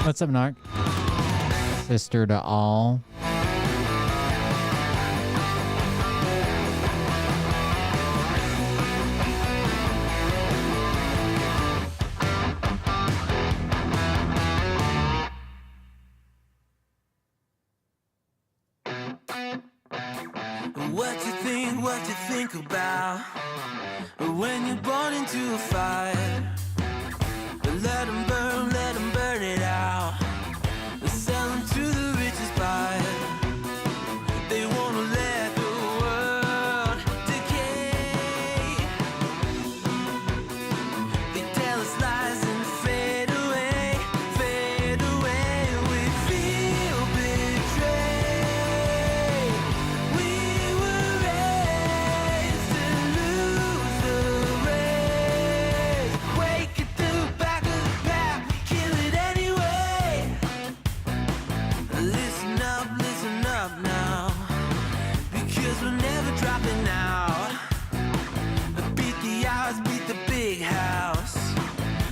What's up, Narc? Sister to all. What you think about when you're born into a fire? Let them burn it out. Sell them to the richest buyer. They wanna let the world decay. They tell us lies and fade away, fade away. We feel betrayed. We were raised to lose the race. Wake at the back of the pack, kill it anyway. Listen up now, because we're never dropping out. Beat the odds, beat the big house.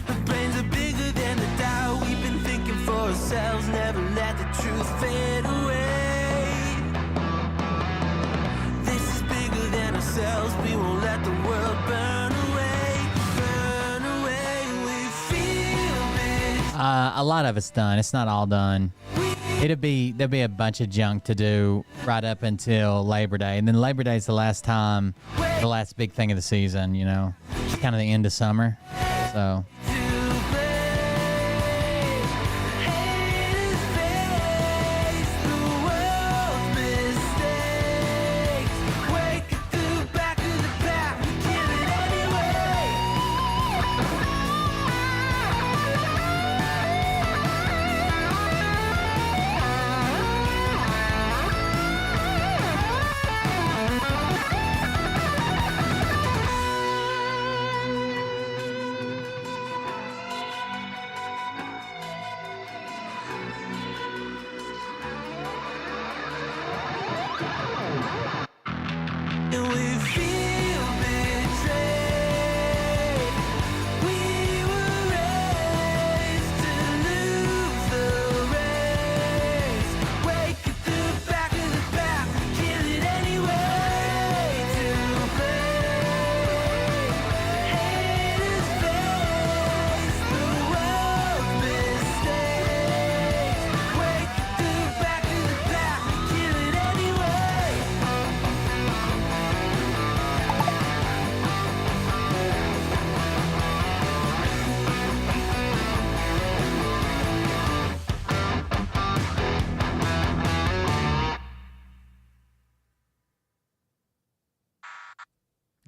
The brains are bigger than the doubt. We've been thinking for ourselves, never let the truth fade away. This is bigger than ourselves, we won't let the world burn away, burn away. We feel it. A lot of it's done. It's not all done. There'll be a bunch of junk to do right up until Labor Day, and then Labor Day is the last big thing of the season. You know, it's kind of the end of summer. So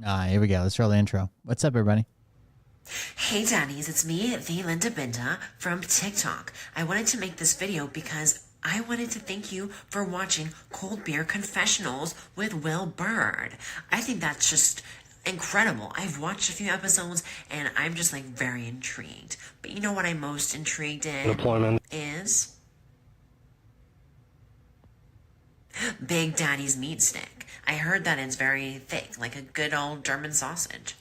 Here we go. Let's roll the intro. What's up, everybody? Hey daddies, it's me, the Linda Binda from TikTok. I wanted to make this video because I wanted to thank you for watching Cold Beer Confessionals with Will Bird. I think that's just incredible. I've watched a few episodes and I'm just like very intrigued. But you know what I'm most intrigued in is Big Daddy's meat stick. I heard that it's very thick, like a good old German sausage.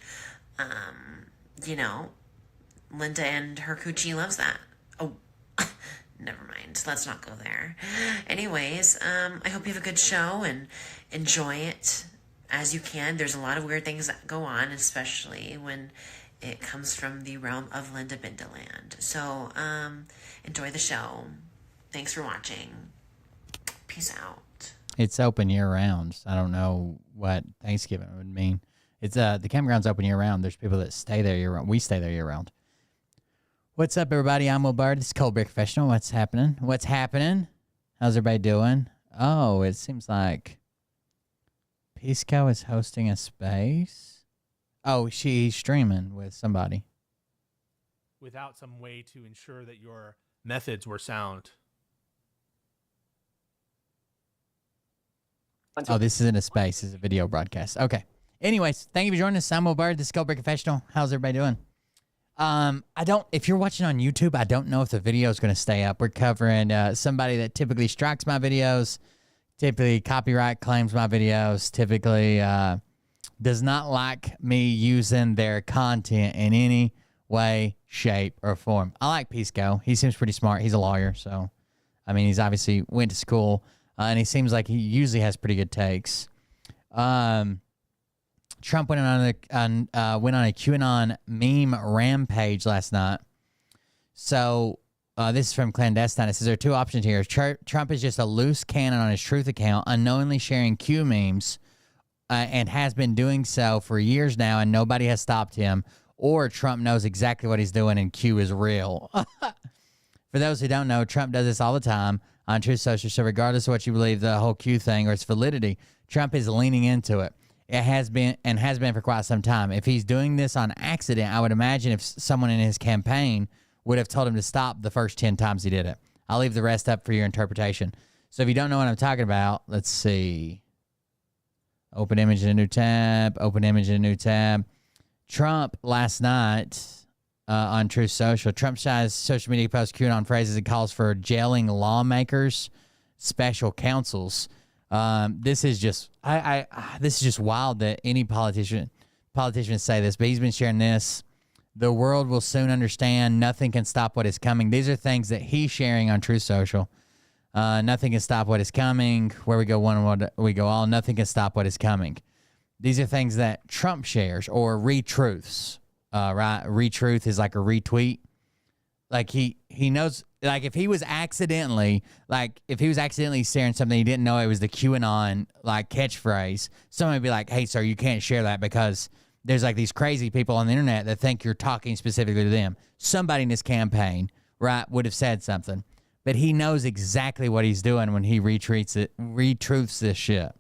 You know, Linda and her coochie loves that. Oh, never mind. Let's not go there. Anyways, I hope you have a good show and enjoy it as you can. There's a lot of weird things that go on, especially when it comes from the realm of Linda Bindaland. So, enjoy the show. Thanks for watching. Peace out. It's open year round. I don't know what Thanksgiving would mean. It's the campground's open year round. There's people that stay there year round. We stay there year round. What's up, everybody? I'm Will Bird. This is Cold Beer Confessional. What's happening? What's happening? How's everybody doing? Oh, it seems like Pisco is hosting a space. Oh, she's streaming with somebody. Without some way to ensure that your methods were sound. Oh, this isn't a space. It's a video broadcast. Okay. Anyways, thank you for joining us. I'm Will Bird. This is Cold Beer Confessional. How's everybody doing? If you're watching on YouTube, I don't know if the video is going to stay up. We're covering somebody that typically strikes my videos, typically copyright claims my videos, typically does not like me using their content in any way, shape, or form. I like Pisco. He seems pretty smart. He's a lawyer, so, I mean, he's obviously went to school, and he seems like he usually has pretty good takes. Trump went on a QAnon meme rampage last night. So this is from Clandestine. It says there are two options here. Trump is just a loose cannon on his truth account, unknowingly sharing Q memes, and has been doing so for years now, and nobody has stopped him. Or Trump knows exactly what he's doing, and Q is real. For those who don't know, Trump does this all the time on Truth Social. So regardless of what you believe, the whole Q thing or its validity, Trump is leaning into it. It has been and has been for quite some time. If he's doing this on accident, I would imagine if someone in his campaign would have told him to stop the first 10 times he did it. I'll leave the rest up for your interpretation. So if you don't know what I'm talking about, let's see. Open image in a new tab. Open image in a new tab. Trump last night on Truth Social. Trump shies social media post QAnon phrases and calls for jailing lawmakers, special counsels. This is just this is just wild that any politician say this, but he's been sharing this. The world will soon understand. Nothing can stop what is coming. These are things that he's sharing on Truth Social. Nothing can stop what is coming. Where we go one, we go all. Nothing can stop what is coming. These are things that Trump shares or retruths. Right? Retruth is like a retweet. Like he knows. Like if he was accidentally sharing something he didn't know it was the QAnon like catchphrase, someone would be like, "Hey, sir, you can't share that because there's like these crazy people on the internet that think you're talking specifically to them." Somebody in his campaign, right, would have said something, but he knows exactly what he's doing when he retruths this shit.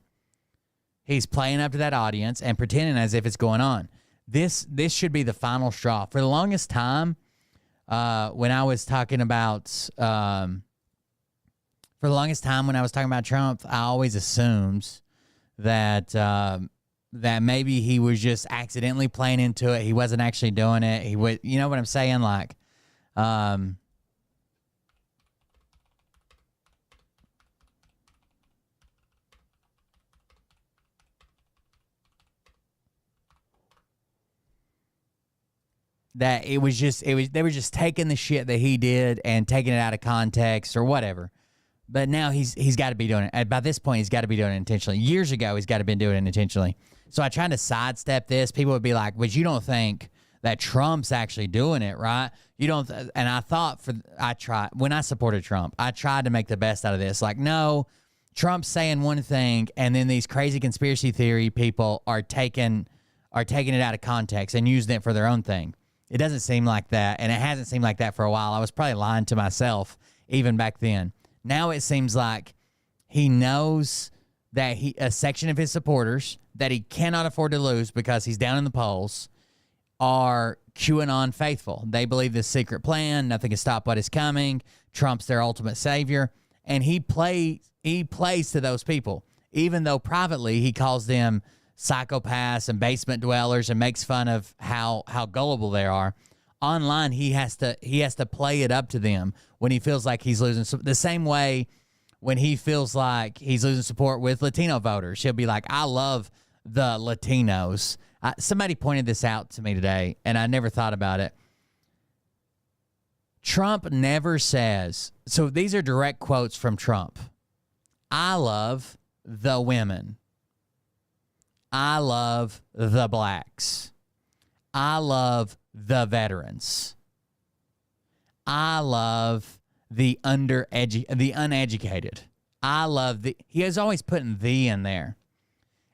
He's playing up to that audience and pretending as if it's going on. This should be the final straw. For the longest time. When I was talking about, for the longest time when I was talking about Trump, I always assumed that that maybe he was just accidentally playing into it. He wasn't actually doing it. He would, you know what I'm saying? Like, that they were just taking the shit that he did and taking it out of context or whatever. But now he's got to be doing it. By this point, he's got to be doing it intentionally. Years ago, he's got to be doing it intentionally. So I tried to sidestep this. People would be like, "But you don't think that Trump's actually doing it, right? You don't." And I thought when I supported Trump, I tried to make the best out of this. Like, no, Trump's saying one thing, and then these crazy conspiracy theory people are taking it out of context and using it for their own thing. It doesn't seem like that, and it hasn't seemed like that for a while. I was probably lying to myself even back then. Now it seems like he knows that a section of his supporters that he cannot afford to lose because he's down in the polls are QAnon faithful. They believe this secret plan, nothing can stop what is coming. Trump's their ultimate savior. And he plays to those people, even though privately he calls them psychopaths and basement dwellers and makes fun of how gullible they are. Online, he has to play it up to them when he feels like he's losing. The same way when he feels like he's losing support with Latino voters, he'll be like, I love the Latinos. Somebody pointed this out to me today, and I never thought about it. Trump never says, so these are direct quotes from Trump. I love the women. I love the blacks. I love the veterans. I love the uneducated. I love he is always putting the in there.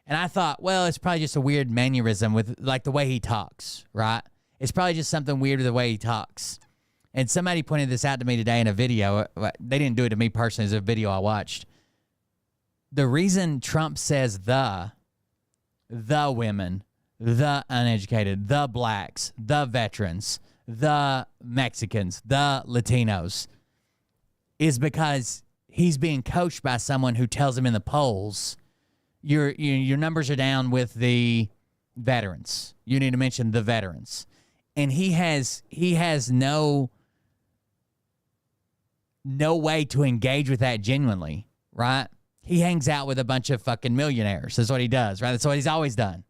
And I thought, well, it's probably just a weird mannerism with like the way he talks, right? It's probably just something weird with the way he talks. And somebody pointed this out to me today in a video. They didn't do it to me personally. It's a video I watched. The reason Trump says the women, the uneducated, the blacks, the veterans, the Mexicans, the Latinos is because he's being coached by someone who tells him in the polls, your numbers are down with the veterans. You need to mention the veterans. And he has no way to engage with that genuinely, right? He hangs out with a bunch of fucking millionaires. That's what he does, right? That's what he's always done.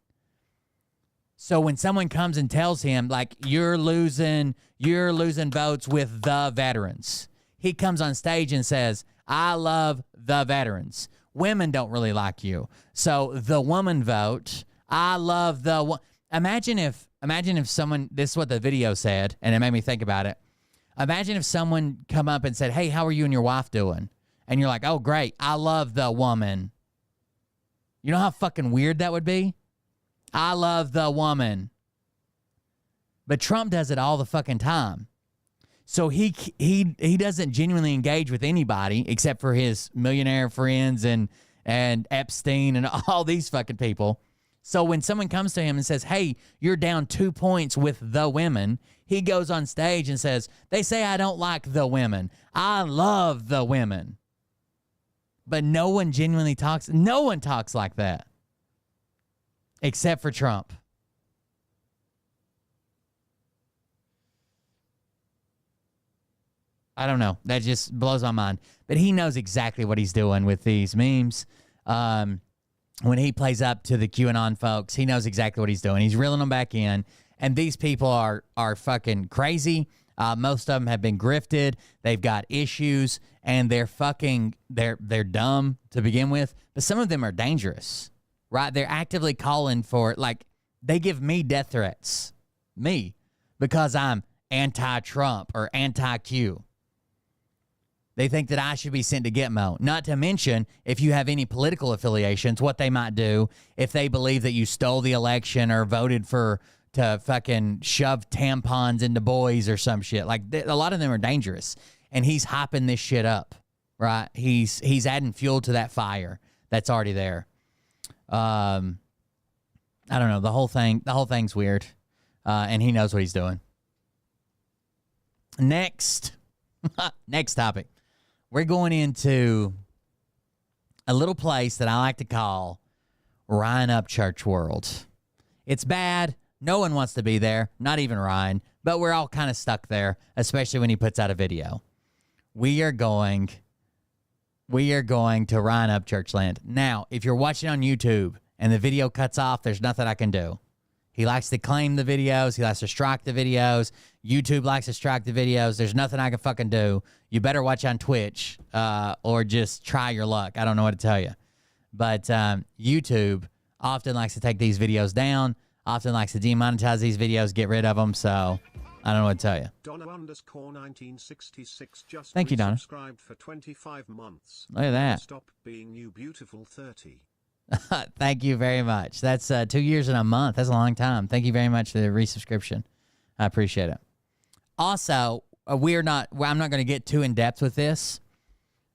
So when someone comes and tells him, like, you're losing votes with the veterans, he comes on stage and says, I love the veterans. Women don't really like you. So the woman vote, I love the... Imagine if someone... This is what the video said, and it made me think about it. Imagine if someone come up and said, hey, how are you and your wife doing? And you're like, oh, great. I love the woman. You know how fucking weird that would be? I love the woman. But Trump does it all the fucking time. So he doesn't genuinely engage with anybody except for his millionaire friends and Epstein and all these fucking people. So when someone comes to him and says, hey, you're down 2 points with the women, he goes on stage and says, they say I don't like the women. I love the women. But no one genuinely talks. No one talks like that. Except for Trump. I don't know. That just blows my mind. But he knows exactly what he's doing with these memes. When he plays up to the QAnon folks, he knows exactly what he's doing. He's reeling them back in. And these people are fucking crazy. Most of them have been grifted. They've got issues. And they're dumb to begin with. But some of them are dangerous. Right? They're actively calling for, like, they give me death threats. Me. Because I'm anti-Trump or anti-Q. They think that I should be sent to Gitmo. Not to mention, if you have any political affiliations, what they might do if they believe that you stole the election or voted to fucking shove tampons into boys or some shit. Like, a lot of them are dangerous. And he's hyping this shit up, right? He's adding fuel to that fire that's already there. I don't know. The whole thing's weird. And he knows what he's doing. Next topic. We're going into a little place that I like to call Ryan Upchurch World. It's bad. No one wants to be there, not even Ryan, but we're all kind of stuck there, especially when he puts out a video. We are going to Ryan Upchurch land. Now, if you're watching on YouTube and the video cuts off, there's nothing I can do. He likes to claim the videos. He likes to strike the videos. YouTube likes to strike the videos. There's nothing I can fucking do. You better watch on Twitch or just try your luck. I don't know what to tell you. But YouTube often likes to take these videos down, often likes to demonetize these videos, get rid of them. So I don't know what to tell you. Donna_1966 just Thank you, Donna. Subscribed for 25 months. Look at that. Stop being you beautiful 30. Thank you very much. That's 2 years and a month. That's a long time. Thank you very much for the resubscription. I appreciate it. Also, I'm not going to get too in depth with this,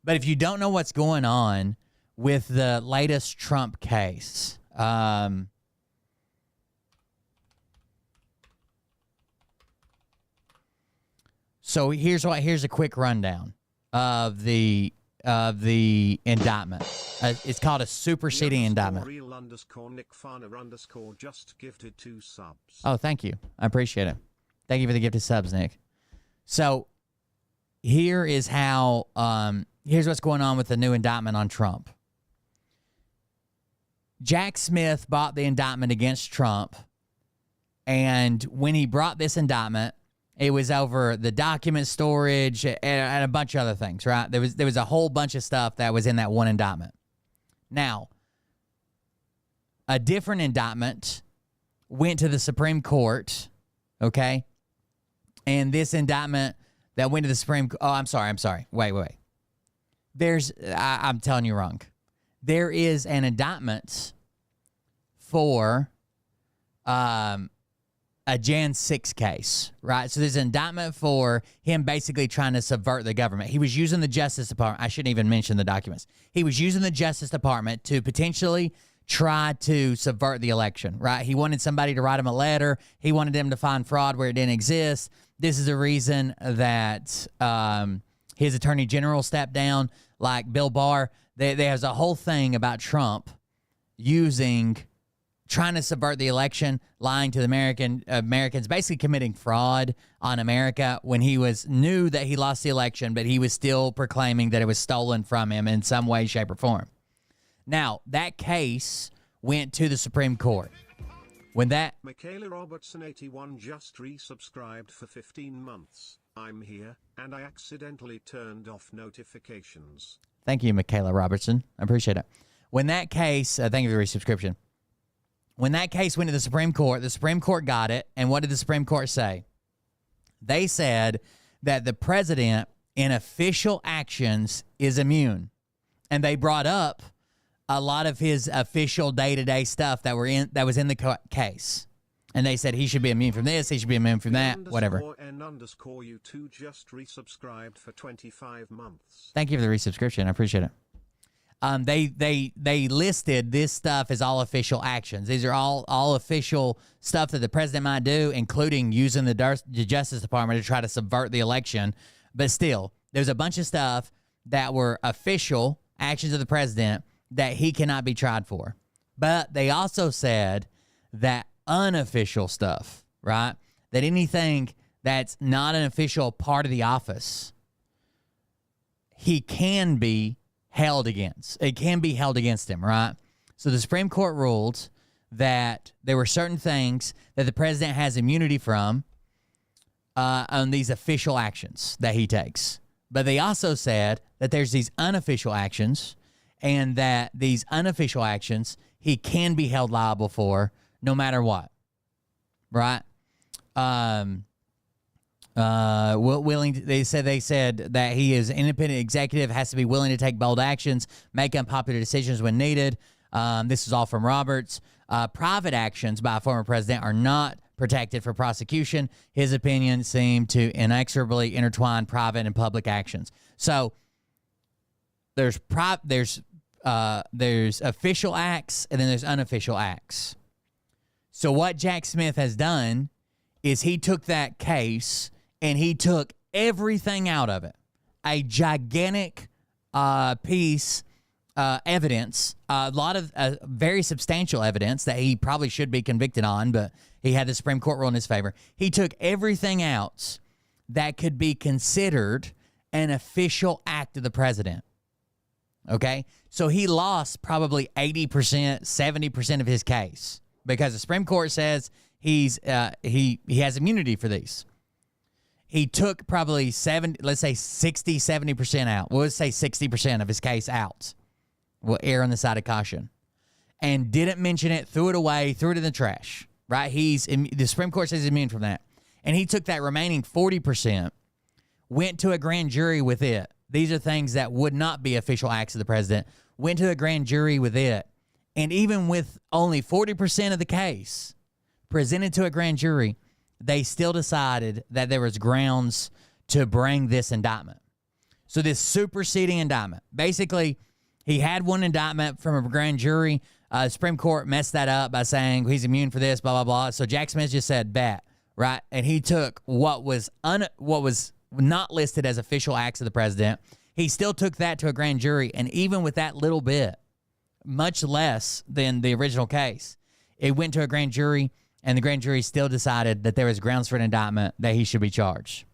but if you don't know what's going on with the latest Trump case. So here's a quick rundown of the indictment. It's called a superseding indictment. _Nick_Farner_ just gifted 2 subs. Oh, thank you. I appreciate it. Thank you for the gifted subs, Nick. So here is how here's what's going on with the new indictment on Trump. Jack Smith bought the indictment against Trump, and when he brought this indictment, it was over the document storage and a bunch of other things, right? There was a whole bunch of stuff that was in that one indictment. Now, a different indictment went to the Supreme Court, okay? And this indictment that went to the Supreme Court, I'm sorry. Wait. I'm telling you wrong. There is an indictment for a Jan 6 case, right? So there's an indictment for him basically trying to subvert the government. He was using the Justice Department. I shouldn't even mention the documents. He was using the Justice Department to potentially try to subvert the election, right? He wanted somebody to write him a letter. He wanted them to find fraud where it didn't exist. This is a reason that his attorney general stepped down, like Bill Barr. There's a whole thing about Trump trying to subvert the election, lying to the Americans, basically committing fraud on America when he knew that he lost the election, but he was still proclaiming that it was stolen from him in some way, shape, or form. Now, that case went to the Supreme Court. Michaela Robertson 81 just resubscribed for 15 months. I'm here, and I accidentally turned off notifications. Thank you, Michaela Robertson. I appreciate it. When that case, thank you for the resubscription. When that case went to the Supreme Court got it, and what did the Supreme Court say? They said that the president in official actions is immune. And they brought up a lot of his official day-to-day stuff that was in the case. And they said he should be immune from this, he should be immune from that, whatever. _N_you2 just resubscribed for 25 months. Thank you for the resubscription. I appreciate it. They listed this stuff as all official actions. These are all official stuff that the president might do, including using the Justice Department to try to subvert the election. But still, there's a bunch of stuff that were official actions of the president that he cannot be tried for. But they also said that unofficial stuff, right? That anything that's not an official part of the office, he can be held against. It can be held against him, right? So the Supreme Court ruled that there were certain things that the president has immunity from on these official actions that he takes. But they also said that there's these unofficial actions, and that these unofficial actions he can be held liable for no matter what, right? They said that he is an independent executive, has to be willing to take bold actions, make unpopular decisions when needed. This is all from Roberts. Private actions by a former president are not protected for prosecution. His opinion seemed to inexorably intertwine private and public actions. So there's official acts, and then there's unofficial acts. So what Jack Smith has done is he took that case and he took everything out of it. A gigantic piece, evidence, a lot of very substantial evidence that he probably should be convicted on, but he had the Supreme Court rule in his favor. He took everything else that could be considered an official act of the president. Okay? So he lost probably 80%, 70% of his case because the Supreme Court says he has immunity for these. He took probably 60, 70% out. We'll say 60% of his case out. We'll err on the side of caution. And didn't mention it, threw it away, threw it in the trash, right? The Supreme Court says he's immune from that. And he took that remaining 40%, went to a grand jury with it. These are things that would not be official acts of the president. Went to a grand jury with it. And even with only 40% of the case presented to a grand jury, they still decided that there was grounds to bring this indictment. So this superseding indictment, basically He had one indictment from a grand jury. Supreme Court messed that up by saying he's immune for this, blah, blah, blah. So Jack Smith just said, bet, right? And he took what was not listed as official acts of the president. He still took that to a grand jury. And even with that little bit, much less than the original case, it went to a grand jury, and the grand jury still decided that there was grounds for an indictment, that he should be charged.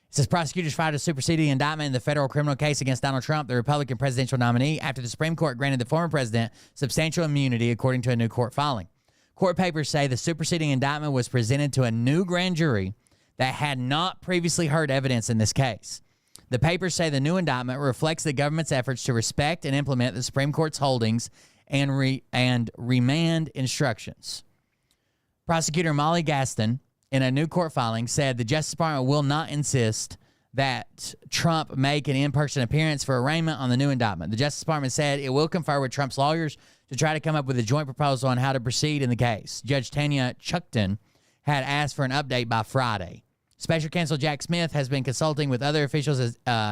It says prosecutors filed a superseding indictment in the federal criminal case against Donald Trump, the Republican presidential nominee, after the Supreme Court granted the former president substantial immunity, according to a new court filing. Court papers say the superseding indictment was presented to a new grand jury that had not previously heard evidence in this case. The papers say the new indictment reflects the government's efforts to respect and implement the Supreme Court's holdings and remand instructions. Prosecutor Molly Gaston, in a new court filing, said the Justice Department will not insist that Trump make an in-person appearance for arraignment on the new indictment. The Justice Department said it will confer with Trump's lawyers to try to come up with a joint proposal on how to proceed in the case. Judge Tanya Chuckton had asked for an update by Friday. Special counsel Jack Smith has been consulting with other officials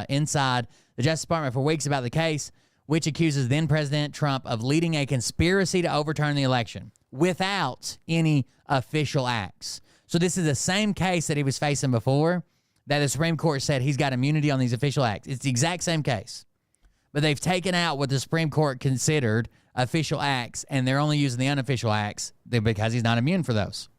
inside the Justice Department for weeks about the case, which accuses then-President Trump of leading a conspiracy to overturn the election without any official acts. So this is the same case that he was facing before, that the Supreme Court said he's got immunity on these official acts. It's the exact same case. But they've taken out what the Supreme Court considered official acts, and they're only using the unofficial acts because he's not immune for those.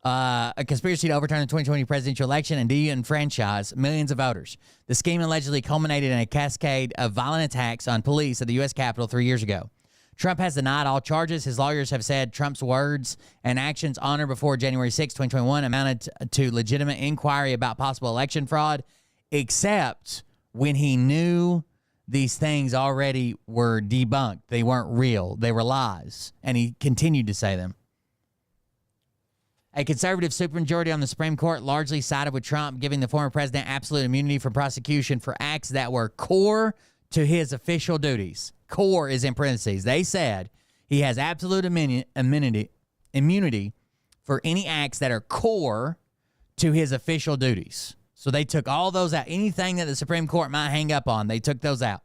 A conspiracy to overturn the 2020 presidential election and de-enfranchise millions of voters. The scheme allegedly culminated in a cascade of violent attacks on police at the U.S. Capitol 3 years ago. Trump has denied all charges. His lawyers have said Trump's words and actions on or before January 6, 2021 amounted to legitimate inquiry about possible election fraud, except when he knew these things already were debunked. They weren't real. They were lies. And he continued to say them. A conservative supermajority on the Supreme Court largely sided with Trump, giving the former president absolute immunity from prosecution for acts that were core to his official duties. Core is in parentheses. They said he has absolute immunity for any acts that are core to his official duties. So they took all those out. Anything that the Supreme Court might hang up on, they took those out.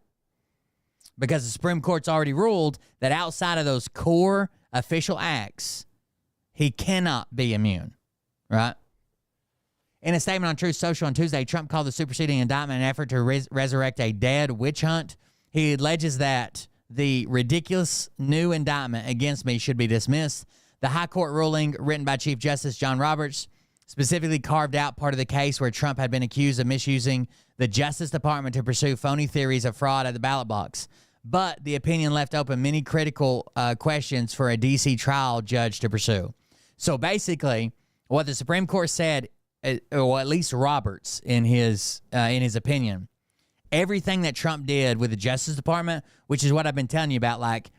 Because the Supreme Court's already ruled that outside of those core official acts, he cannot be immune, right? In a statement on Truth Social on Tuesday, Trump called the superseding indictment an effort to resurrect a dead witch hunt. He alleges that the ridiculous new indictment against me should be dismissed. The high court ruling, written by Chief Justice John Roberts, specifically carved out part of the case where Trump had been accused of misusing the Justice Department to pursue phony theories of fraud at the ballot box. But the opinion left open many critical questions for a D.C. trial judge to pursue. So basically, what the Supreme Court said, or at least Roberts in his opinion, everything that Trump did with the Justice Department, which is what I've been telling you about, like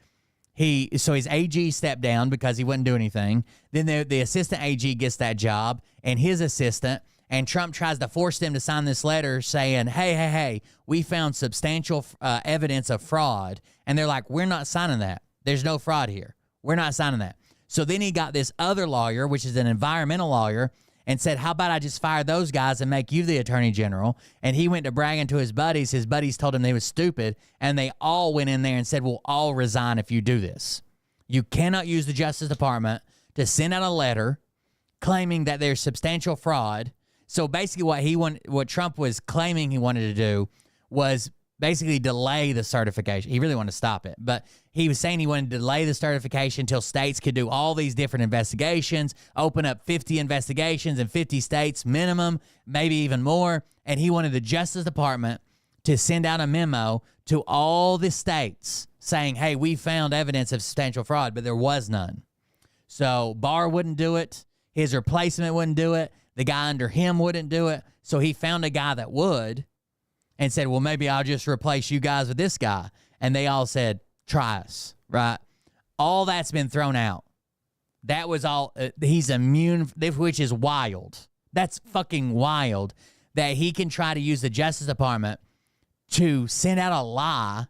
his AG stepped down because he wouldn't do anything. Then the assistant AG gets that job, and his assistant, and Trump tries to force them to sign this letter saying, hey, we found substantial evidence of fraud. And they're like, we're not signing that. There's no fraud here. We're not signing that. So then he got this other lawyer, which is an environmental lawyer, and said, how about I just fire those guys and make you the attorney general? And he went to bragging to his buddies. His buddies told him they was stupid, and they all went in there and said, we'll all resign if you do this. You cannot use the Justice Department to send out a letter claiming that there's substantial fraud. So basically what Trump was claiming he wanted to do was basically delay the certification. He really wanted to stop it, but he was saying he wanted to delay the certification until states could do all these different investigations, open up 50 investigations in 50 states minimum, maybe even more. And he wanted the Justice Department to send out a memo to all the states saying, hey, we found evidence of substantial fraud, but there was none. So Barr wouldn't do it. His replacement wouldn't do it. The guy under him wouldn't do it. So he found a guy that would, and said, well, maybe I'll just replace you guys with this guy. And they all said, try us, right? All that's been thrown out. That was all. He's immune, which is wild. That's fucking wild that he can try to use the Justice Department to send out a lie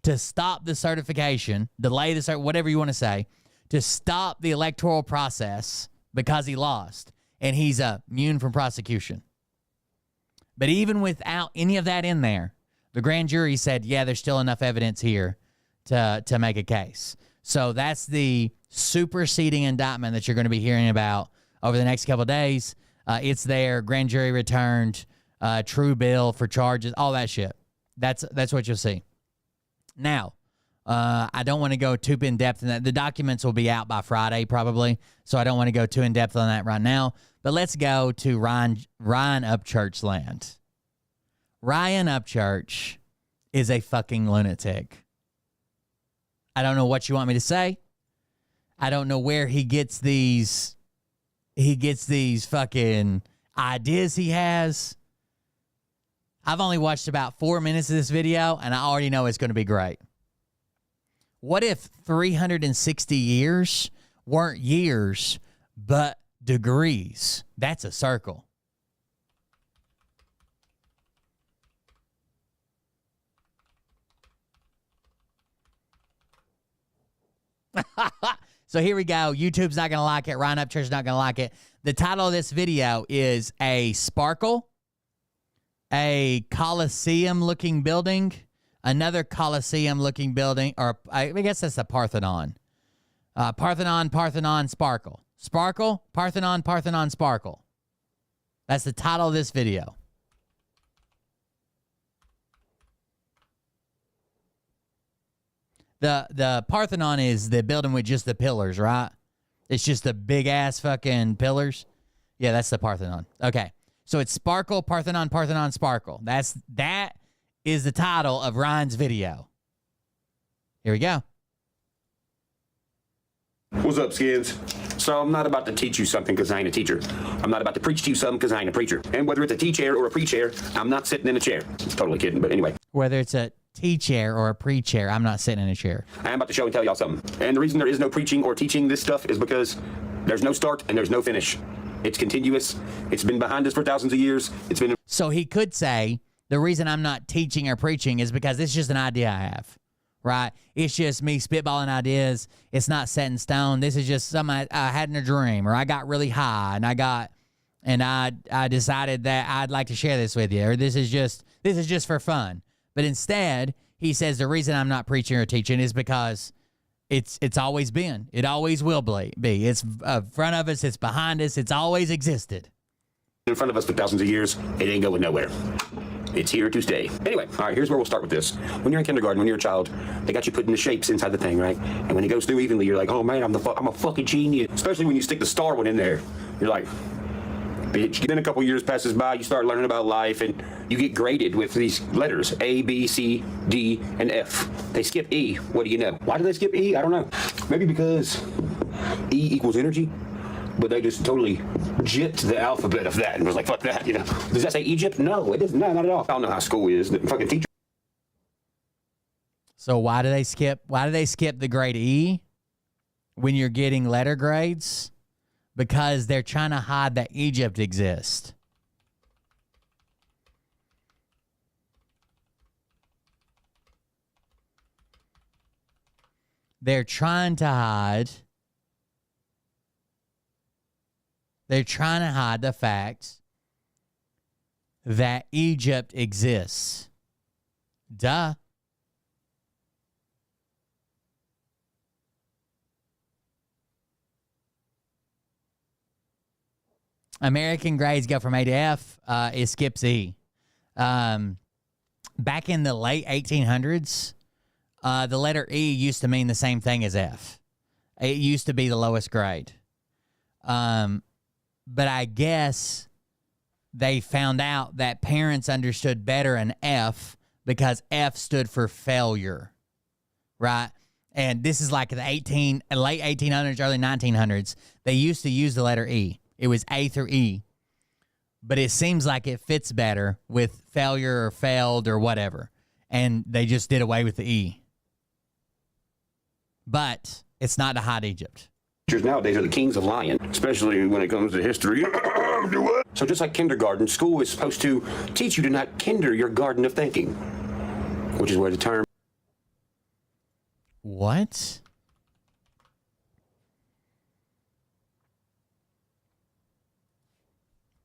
to stop the certification, delay the whatever you want to say, to stop the electoral process because he lost. And he's immune from prosecution. But even without any of that in there, The grand jury said, yeah, there's still enough evidence here to make a case. So that's the superseding indictment that you're going to be hearing about over the next couple of days. It's there. Grand jury returned. True bill for charges. All that shit. That's what you'll see. Now, I don't want to go too in depth in that. The documents will be out by Friday probably, so I don't want to go too in depth on that right now. But let's go to Ryan Upchurch land. Ryan Upchurch is a fucking lunatic. I don't know what you want me to say. I don't know where he gets these fucking ideas he has. I've only watched about 4 minutes of this video, and I already know it's going to be great. What if 360 years weren't years, but degrees? That's a circle. So here we go. YouTube's not going to like it. Ryan Upchurch's not going to like it. The title of this video is A Sparkle, a Colosseum-looking building, another Colosseum-looking building, or I guess that's the Parthenon. Parthenon, Sparkle. Sparkle, Parthenon, Sparkle. That's the title of this video. The Parthenon is the building with just the pillars, right? It's just the big-ass fucking pillars. Yeah, that's the Parthenon. Okay. So it's Sparkle, Parthenon, Sparkle. That is the title of Ryan's video. Here we go. What's up, Skins? So I'm not about to teach you something because I ain't a teacher. I'm not about to preach to you something because I ain't a preacher. And whether it's a T-chair or a pre-chair, I'm not sitting in a chair. Totally kidding, but anyway. Whether it's a T-chair or a pre-chair, I'm not sitting in a chair. I am about to show and tell y'all something. And the reason there is no preaching or teaching this stuff is because there's no start and there's no finish. It's continuous. It's been behind us for thousands of years. It's been... So he could say, the reason I'm not teaching or preaching is because it's just an idea I have, right? It's just me spitballing ideas. It's not set in stone. This is just something I had in a dream, or I got really high and I decided that I'd like to share this with you, or this is just for fun. But instead, he says the reason I'm not preaching or teaching is because it's always been. It always will be. It's in front of us. It's behind us. It's always existed. In front of us for thousands of years. It ain't going nowhere. It's here to stay. Anyway, all right, here's where we'll start with this. When you're in kindergarten, when you're a child, they got you putting the shapes inside the thing, right? And when it goes through evenly, you're like, oh man, I'm a fucking genius. Especially when you stick the star one in there. You're like, bitch. Then a couple years passes by, you start learning about life, and you get graded with these letters, A, B, C, D, and F. They skip E. What do you know? Why do they skip E? I don't know. Maybe because E equals energy, but they just totally jipped the alphabet of that and was like, fuck that, you know. Does that say Egypt? No, it doesn't. No, not at all. I don't know how school is. The fucking teacher. So why do they skip the grade E when you're getting letter grades? Because they're trying to hide that Egypt exists. They're trying to hide the fact that Egypt exists. Duh. American grades go from A to F. It skips E. Back in the late 1800s, the letter E used to mean the same thing as F. It used to be the lowest grade. But I guess they found out that parents understood better an F because F stood for failure, right? And this is like the late 1800s, early 1900s. They used to use the letter E. It was A through E. But it seems like it fits better with failure or failed or whatever. And they just did away with the E. But it's not to hide Egypt. Teachers nowadays are the kings of lying, especially when it comes to history. So just like kindergarten, school is supposed to teach you to not kinder your garden of thinking, which is where the term... What?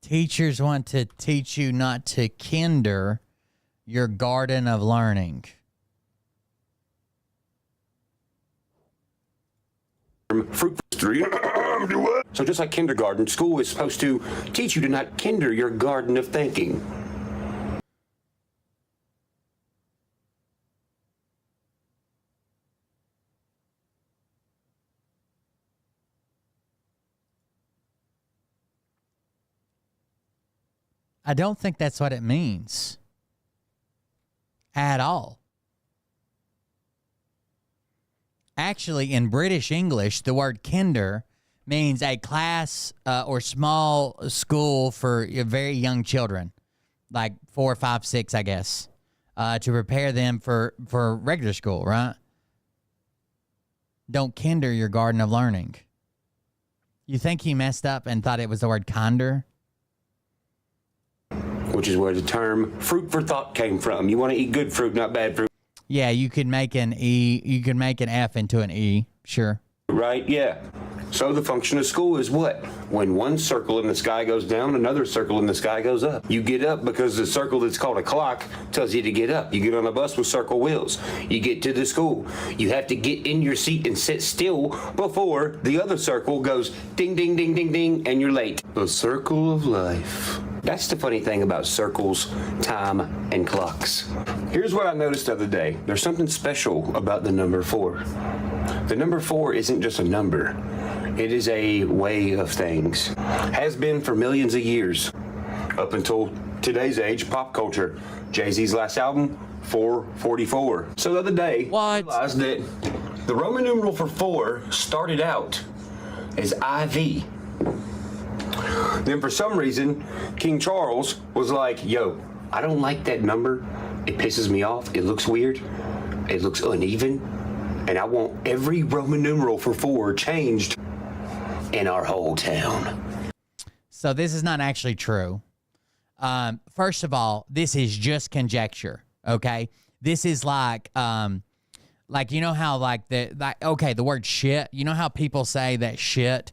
Teachers want to teach you not to kinder your garden of learning. Fruit street. So just like kindergarten, school is supposed to teach you to not kinder your garden of thinking. I don't think that's what it means at all. Actually, in British English, the word kinder means a class or small school for very young children, like 4, 5, 6, I guess, to prepare them for regular school, right? Don't kinder your garden of learning. You think he messed up and thought it was the word kinder? Which is where the term fruit for thought came from. You want to eat good fruit, not bad fruit. Yeah, you could make an E, you could make an F into an E, sure. Right, yeah. So the function of school is what? When one circle in the sky goes down, another circle in the sky goes up. You get up because the circle that's called a clock tells you to get up. You get on a bus with circle wheels. You get to the school. You have to get in your seat and sit still before the other circle goes ding, ding, ding, ding, ding, and you're late. The circle of life. That's the funny thing about circles, time, and clocks. Here's what I noticed the other day. There's something special about the number 4. The number 4 isn't just a number. It is a way of things. Has been for millions of years. Up until today's age, pop culture. Jay-Z's last album, 444. So the other day, I realized that the Roman numeral for 4 started out as IV. Then for some reason, King Charles was like, yo, I don't like that number. It pisses me off. It looks weird. It looks uneven. And I want every Roman numeral for 4 changed in our whole town. So this is not actually true. First of all, this is just conjecture, okay? This is like you know how the word shit, you know how people say that shit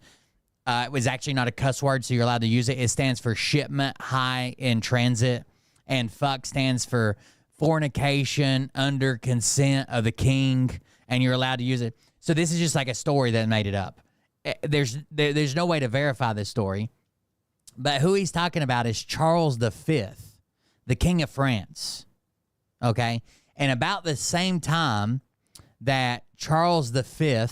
was actually not a cuss word, so you're allowed to use it. It stands for shipment, high, in transit, and fuck stands for fornication under consent of the king, and you're allowed to use it. So this is just like a story that made it up. There's no way to verify this story, but who he's talking about is Charles V, the King of France, okay? And about the same time that Charles V,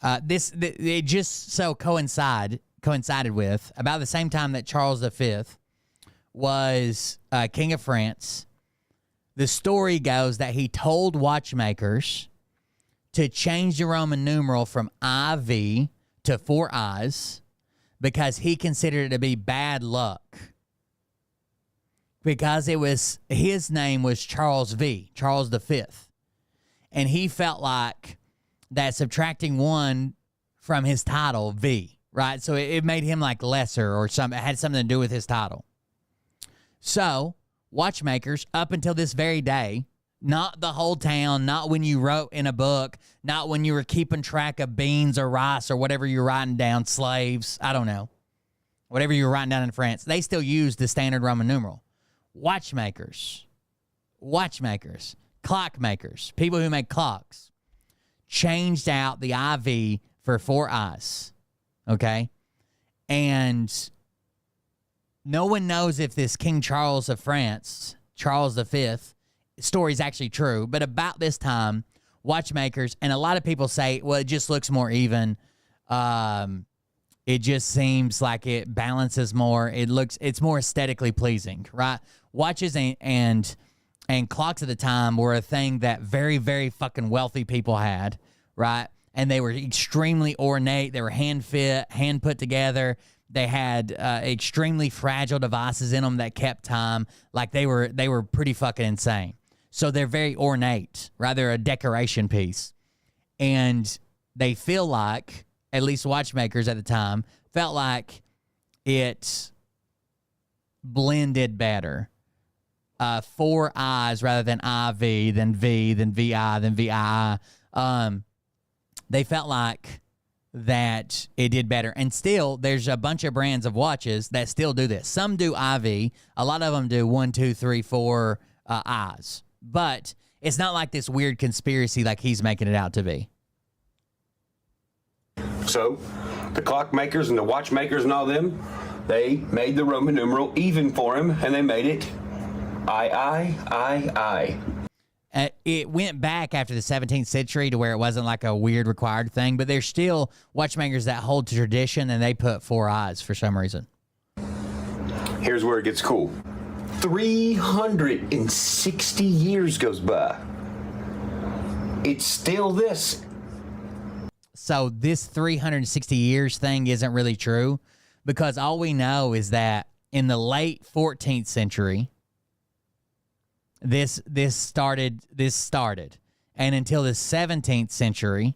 it just so coincided with about the same time that Charles V was King of France. The story goes that he told watchmakers to change the Roman numeral from IV to 4 I's because he considered it to be bad luck. Because his name was Charles V, Charles V. And he felt like that subtracting 1 from his title, V, right? So it made him like lesser or something. It had something to do with his title. So watchmakers, up until this very day, not the whole town, not when you wrote in a book, not when you were keeping track of beans or rice or whatever you're writing down, slaves, I don't know, whatever you were writing down in France, they still used the standard Roman numeral. Watchmakers, clockmakers, people who make clocks, changed out the IV for 4 I's, okay? And no one knows if this King Charles of France, Charles V, story is actually true, but about this time, watchmakers, and a lot of people say, well, it just looks more even. It just seems like it balances more. It's more aesthetically pleasing, right? Watches and clocks at the time were a thing that very, very fucking wealthy people had, right? And they were extremely ornate. They were hand fit, hand put together. They had extremely fragile devices in them that kept time. Like they were pretty fucking insane. So they're very ornate, right? They're a decoration piece. And they feel like, at least watchmakers at the time, felt like it blended better. 4 I's rather than IV, then V, then VI, then VI. They felt like that it did better. And still, there's a bunch of brands of watches that still do this. Some do IV. A lot of them do 1, 2, 3, 4 eyes. But it's not like this weird conspiracy like he's making it out to be. So, the clockmakers and the watchmakers and all them, they made the Roman numeral even for him, and they made it I. It went back after the 17th century to where it wasn't like a weird required thing, but there's still watchmakers that hold to tradition, and they put 4 eyes for some reason. Here's where it gets cool. 360 years goes by. It's still this. So this 360 years thing isn't really true, because all we know is that in the late 14th century, this started, and until the 17th century,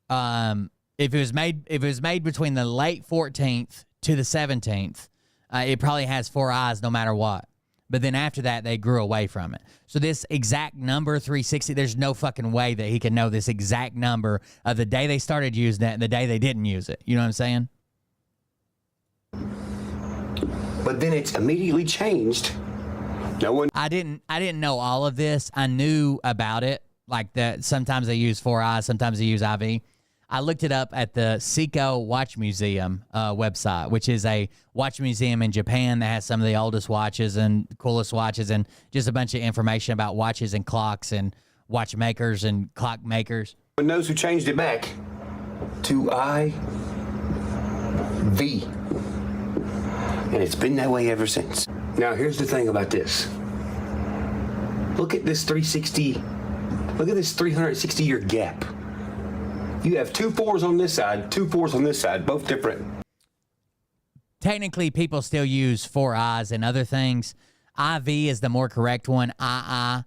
if it was made between the late 14th to the 17th, it probably has 4 eyes no matter what. But then after that, they grew away from it. So this exact number, 360, there's no fucking way that he can know this exact number of the day they started using it and the day they didn't use it. You know what I'm saying? But then it's immediately changed. No one. I didn't know all of this. I knew about it, like that. Sometimes they use 4 eyes, sometimes they use IV. I looked it up at the Seiko Watch Museum website, which is a watch museum in Japan that has some of the oldest watches and coolest watches, and just a bunch of information about watches and clocks and watchmakers and clock makers. No one knows who changed it back to IV. And it's been that way ever since. Now, here's the thing about this. Look at this 360, look at this 360-year gap. You have 2 4s on this side, 2 4s on this side, both different. Technically, people still use 4 eyes and other things. IV is the more correct one. II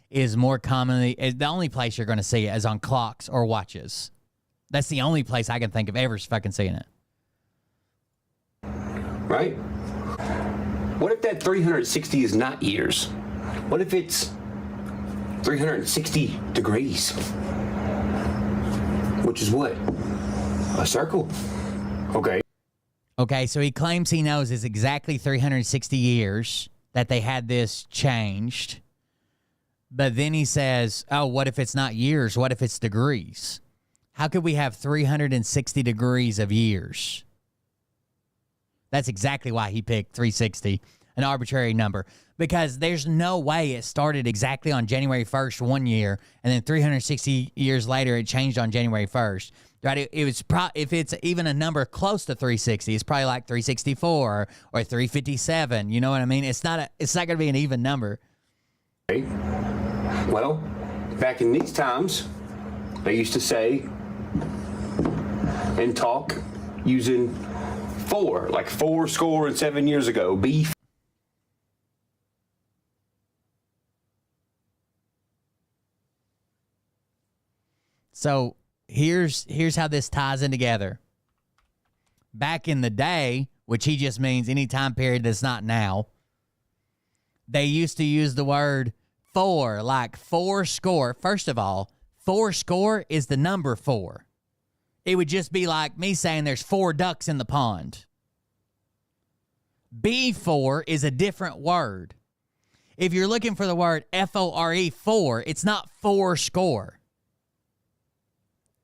is more commonly, is the only place you're going to see it is on clocks or watches. That's the only place I can think of ever fucking seeing it. Right? What if that 360 is not years? What if it's 360 degrees? Which is what? A circle. Okay. Okay, so he claims he knows it's exactly 360 years that they had this changed. But then he says, oh, what if it's not years? What if it's degrees? How could we have 360 degrees of years? That's exactly why he picked 360, an arbitrary number. Because there's no way it started exactly on January 1st one year, and then 360 years later it changed on January 1st. Right? It was if it's even a number close to 360, it's probably like 364 or 357. You know what I mean? It's not going to be an even number. Okay. Well, back in these times, they used to say and talk using 4, like 4 years ago. Beef. So here's how this ties in together. Back in the day, which he just means any time period that's not now, they used to use the word 4, like 4 score. First of all, 4 score is the number 4. It would just be like me saying there's 4 ducks in the pond. B4 is a different word. If you're looking for the word FORE, 4, it's not 4 score.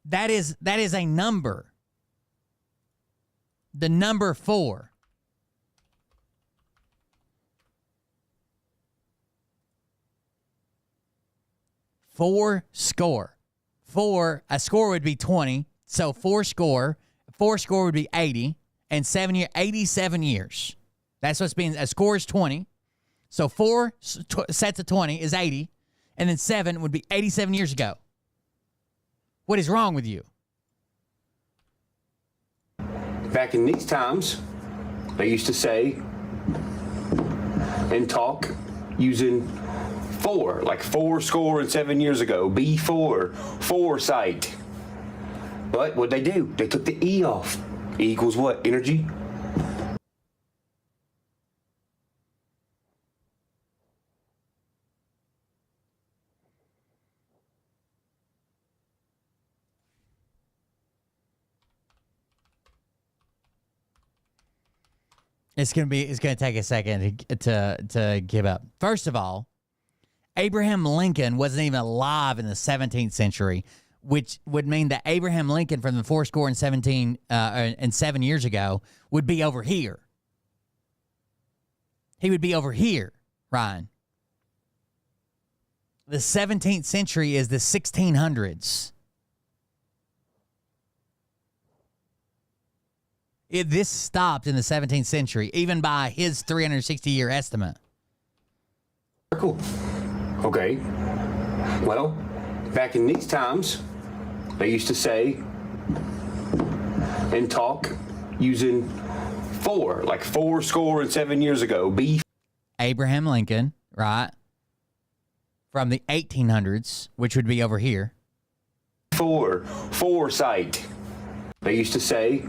That is a number. The number 4. Four score. A score would be 20. So 4 score would be 80. And 87 years. That's what's being, a score is 20. So 4 sets of 20 is 80. And then 7 would be 87 years ago. What is wrong with you? Back in these times, they used to say and talk using 4, like 4 years ago. B4, foresight. But what'd they do? They took the E off. E equals what? Energy? It's gonna take a second to give up. First of all, Abraham Lincoln wasn't even alive in the 17th century, which would mean that Abraham Lincoln from the 7 years ago would be over here. He would be over here, Ryan. The 17th century is the 1600s. This stopped in the 17th century, even by his 360-year estimate. Cool. Okay. Well, back in these times, they used to say and talk using four, like 7 years ago. Abraham Lincoln, right? From the 1800s, which would be over here. Foresight. They used to say.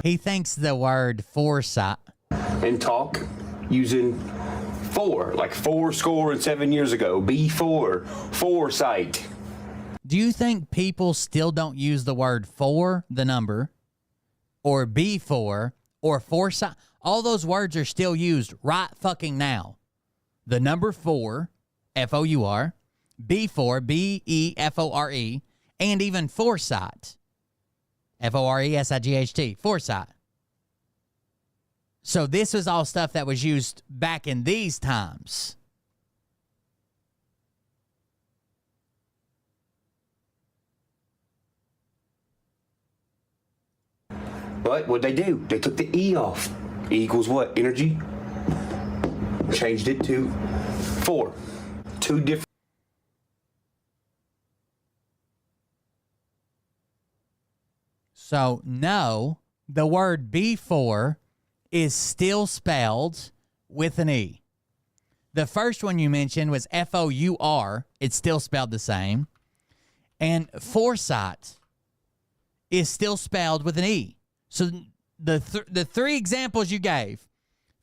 He thinks the word foresight. And talk using four, like 7 years ago. Foresight. Do you think people still don't use the word for, the number, or before, or foresight? All those words are still used right fucking now. The number 4, F-O-U-R, before, B-E-F-O-R-E, and even foresight, F-O-R-E-S-I-G-H-T, foresight. So this was all stuff that was used back in these times. But what'd they do? They took the E off. E equals what? Energy. Changed it to 4. Two different. So, no, the word before is still spelled with an E. The first one you mentioned was F-O-U-R. It's still spelled the same. And foresight is still spelled with an E. So the three examples you gave,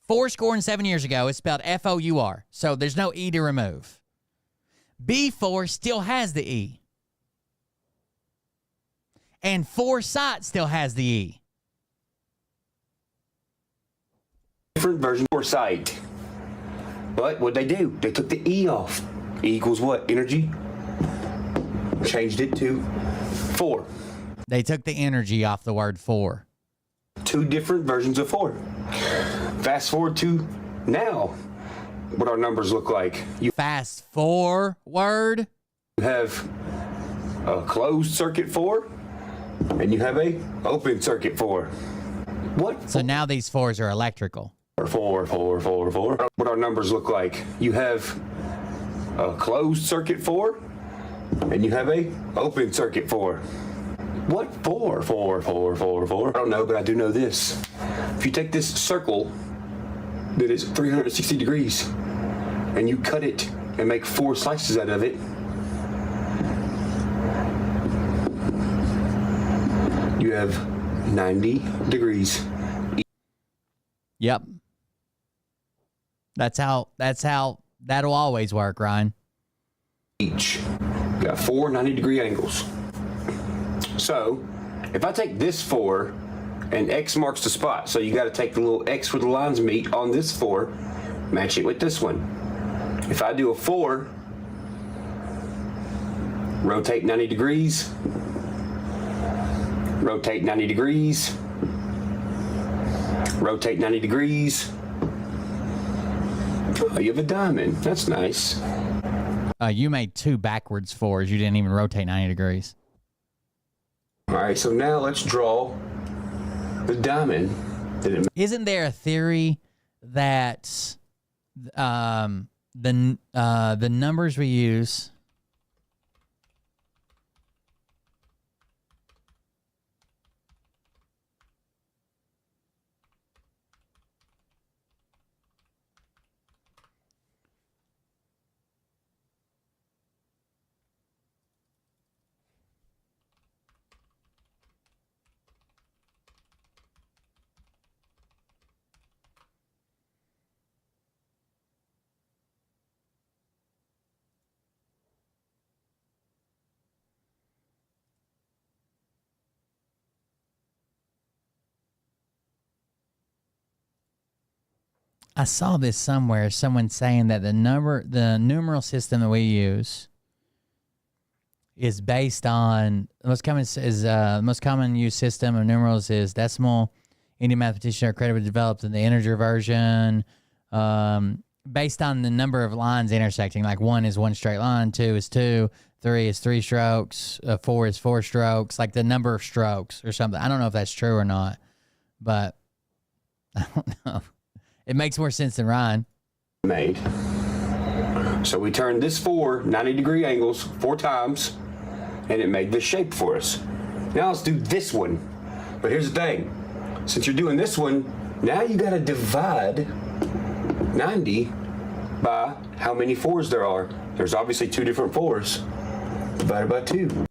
7 years ago, is spelled F-O-U-R. So there's no E to remove. Before still has the E. And foresight still has the E. Different version of foresight. But what'd they do? They took the E off. E equals what? Energy. Changed it to 4. They took the energy off the word for. Two different versions of 4. Fast forward to now, what our numbers look like. You Fast forward. have a closed circuit 4, and you have a open circuit 4. What? So now these 4s are electrical. 4. What our numbers look like. You have a closed circuit 4, and you have a open circuit 4. What 4? I don't know, but I do know this. If you take this circle that is 360 degrees, and you cut it and make 4 slices out of it, you have 90 degrees. Yep. That's how that'll always work, Ryan. Each. You got 4 90-degree angles. So, if I take this 4 and X marks the spot, so you got to take the little X where the lines meet on this 4, match it with this one. If I do a 4, rotate 90 degrees, rotate 90 degrees, rotate 90 degrees. Oh, you have a diamond. That's nice. You made 2 backwards 4s. You didn't even rotate 90 degrees. All right, so now let's draw the diamond. Isn't there a theory that the numbers we use I saw this somewhere. Someone saying that the numeral system that we use is based on the most common used system of numerals is decimal. Indian mathematicians are credited with developed in the integer version, based on the number of lines intersecting. Like 1 is 1 straight line, 2 is 2, 3 is 3 strokes, 4 is 4 strokes. Like the number of strokes or something. I don't know if that's true or not, but I don't know. It makes more sense than Ryan. Made. So we turned this 4 90-degree angles 4 times, and it made this shape for us. Now let's do this one. But here's the thing. Since you're doing this one, now you got to divide 90 by how many 4s there are. There's obviously 2 different 4s. Divided by 2.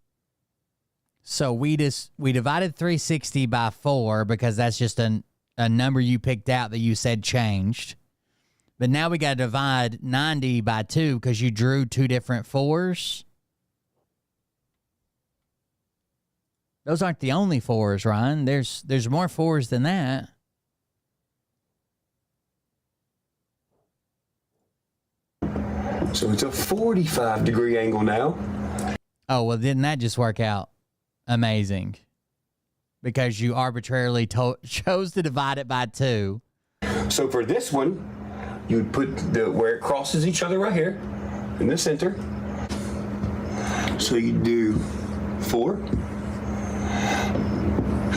So we divided 360 by 4 because that's just a number you picked out that you said changed. But now we got to divide 90 by 2 because you drew 2 different 4s. Those aren't the only 4s, Ryan. There's more 4s than that. So it's a 45-degree angle now. Oh, well, didn't that just work out amazing? Because you arbitrarily chose to divide it by 2. So for this one, you would put where it crosses each other right here in the center. So you do 4,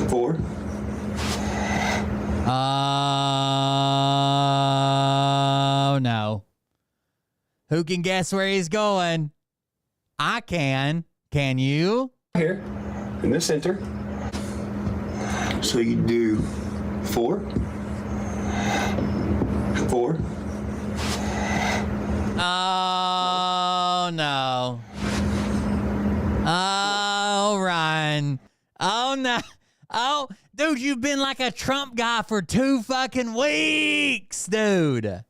4. Oh, no. Who can guess where he's going? I can. Can you? Here in the center. So you do 4, 4. Oh, no. Oh, Ryan. Oh, no. Oh, dude, you've been like a Trump guy for 2 fucking weeks, dude.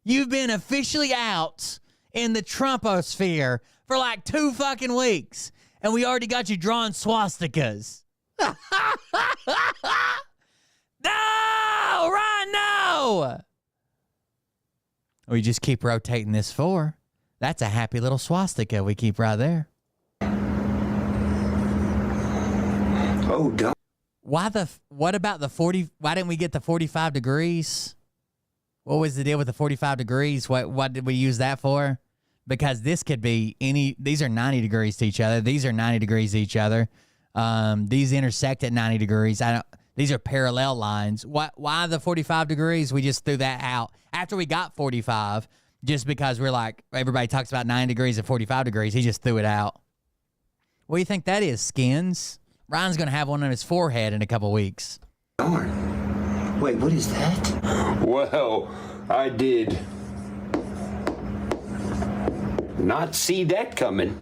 You've been officially out in the Trumposphere for like 2 fucking weeks. And we already got you drawing swastikas. No, Ryan, no. We just keep rotating this 4. That's a happy little swastika we keep right there. Oh, God. What about the 40? Why didn't we get the 45 degrees? What was the deal with the 45 degrees? What did we use that for? Because this could be these are 90 degrees to each other. These are 90 degrees to each other. These intersect at 90 degrees. These are parallel lines. Why the 45 degrees? We just threw that out after we got 45, just because we're like, everybody talks about 9 degrees and 45 degrees. He just threw it out. What do you think that is, Skins? Ryan's going to have one on his forehead in a couple weeks. Darn. Wait, what is that? Well, I did not see that coming.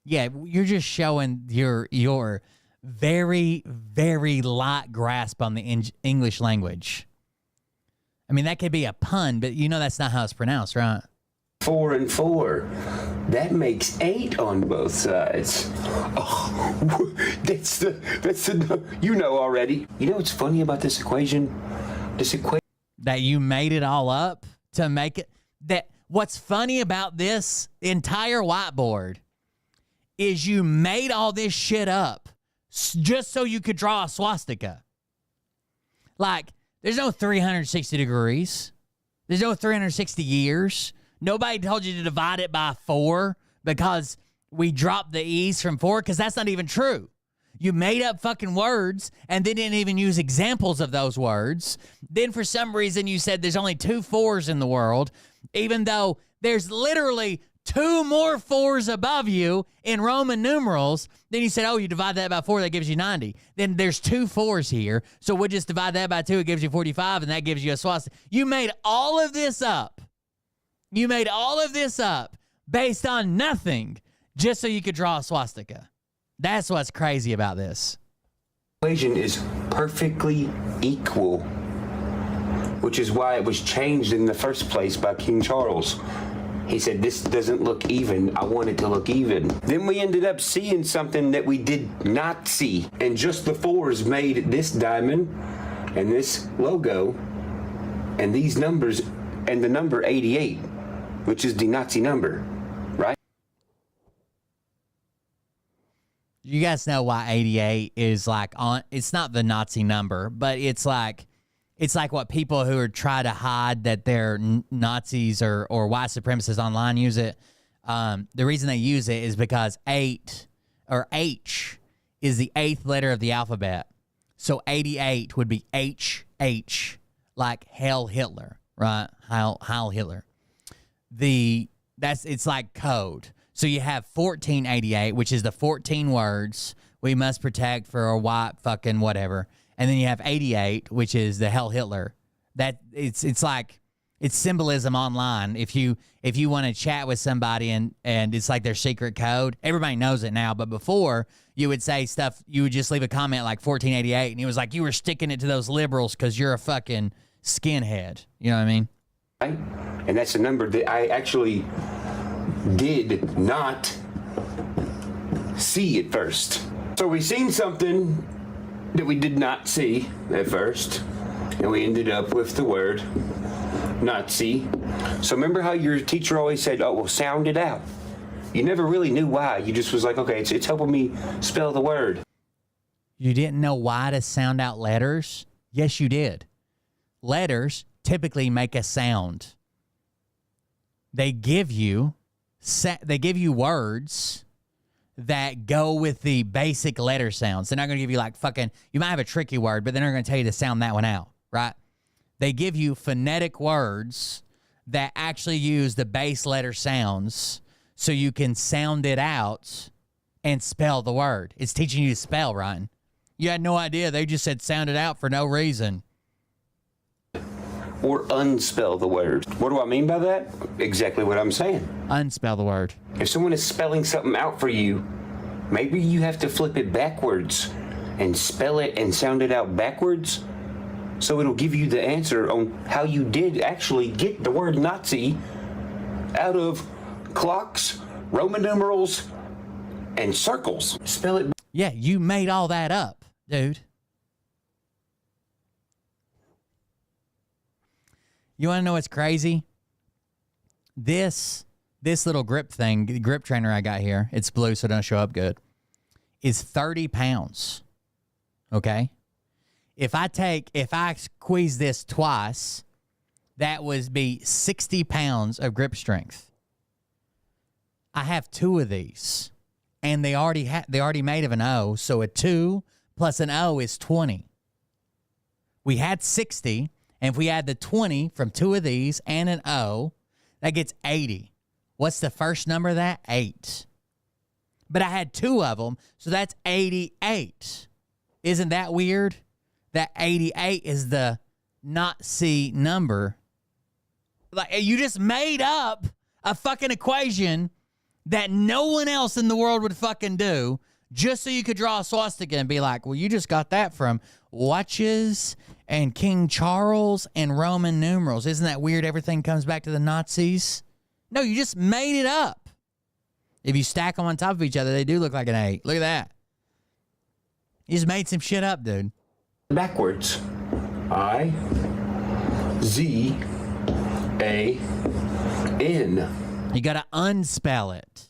Yeah, you're just showing your very, very light grasp on the English language. I mean, that could be a pun, but you know that's not how it's pronounced, right? 4 and 4. That makes 8 on both sides. Oh, that's the you know already. You know what's funny about this equation? That you made it all up to make it. That what's funny about this entire whiteboard is you made all this shit up just so you could draw a swastika. Like, there's no 360 degrees. There's no 360 years. Nobody told you to divide it by 4 because we dropped the E's from 4, because that's not even true. You made up fucking words and they didn't even use examples of those words. Then for some reason you said there's only 2 4s in the world, even though there's literally 2 more 4s above you in Roman numerals. Then you said, oh, you divide that by 4, that gives you 90. Then there's 2 4s here, so we'll just divide that by 2, it gives you 45, and that gives you a swastika. You made all of this up. You made all of this up based on nothing just so you could draw a swastika. That's what's crazy about this. Equation is perfectly equal, which is why it was changed in the first place by King Charles. He said, this doesn't look even. I want it to look even. Then we ended up seeing something that we did not see. And just the 4s made this diamond and this logo and these numbers, and the number 88, which is the Nazi number, right? You guys know why 88 is like on, it's not the Nazi number, but it's like what people who are trying to hide that they're Nazis or white supremacists online use it. The reason they use it is because 8 or H is the 8th letter of the alphabet. So 88 would be HH, like Heil Hitler, right? Heil Hitler. It's like code. So you have 1488, which is the 14 words we must protect for a white fucking whatever. And then you have 88, which is the Heil Hitler. That it's like it's symbolism online. If you want to chat with somebody and it's like their secret code, everybody knows it now. But before you would say stuff, you would just leave a comment like 1488, and it was like you were sticking it to those liberals because you're a fucking skinhead. You know what I mean? Right? And that's a number that I actually did not see at first. So we seen something that we did not see at first, and we ended up with the word Nazi. So remember how your teacher always said, oh, well, sound it out. You never really knew why. You just was like, okay, it's helping me spell the word. You didn't know why to sound out letters? Yes, you did. Letters typically make a sound. They give you words that go with the basic letter sounds. They're not going to give you like fucking, you might have a tricky word, but they're not going to tell you to sound that one out, right? They give you phonetic words that actually use the base letter sounds so you can sound it out and spell the word. It's teaching you to spell, Ryan. You had no idea. They just said sound it out for no reason. Or unspell the word. What do I mean by that? Exactly what I'm saying. Unspell the word. If someone is spelling something out for you, maybe you have to flip it backwards and spell it and sound it out backwards, so it'll give you the answer on how you did actually get the word Nazi out of clocks, Roman numerals, and circles. Spell it. Yeah, you made all that up, dude. You want to know what's crazy? This little grip thing, the grip trainer I got here, it's blue so it don't show up good, is 30 pounds. Okay? If I squeeze this twice, that would be 60 pounds of grip strength. I have 2 of these, and they already made of an O, so a 2 plus an O is 20. We had 60, and if we add the 20 from 2 of these and an O, that gets 80. What's the first number of that? 8. But I had 2 of them, so that's 88. Isn't that weird? That 88 is the Nazi number. Like, you just made up a fucking equation that no one else in the world would fucking do just so you could draw a swastika and be like, well, you just got that from watches and King Charles and Roman numerals. Isn't that weird? Everything comes back to the Nazis. No, you just made it up. If you stack them on top of each other, they do look like an 8. Look at that. You just made some shit up, dude. Backwards. I-Z-A-N. You got to unspell it.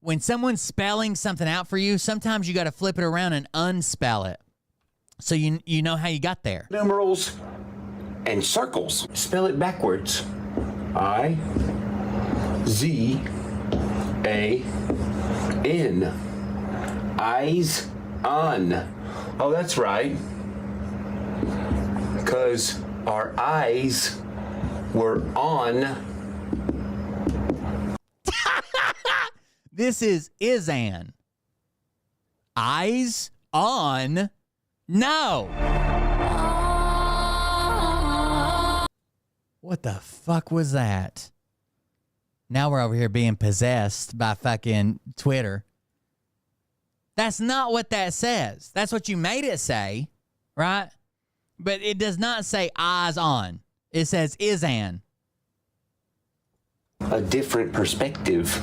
When someone's spelling something out for you, sometimes you got to flip it around and unspell it. So you know how you got there. Numerals and circles. Spell it backwards. I-Z-A-N. Eyes on. Oh, that's right. Because our eyes were on. This is Izan. Eyes on. No. What the fuck was that? Now we're over here being possessed by fucking Twitter. That's not what that says. That's what you made it say, right? But it does not say eyes on. It says Izan. A different perspective.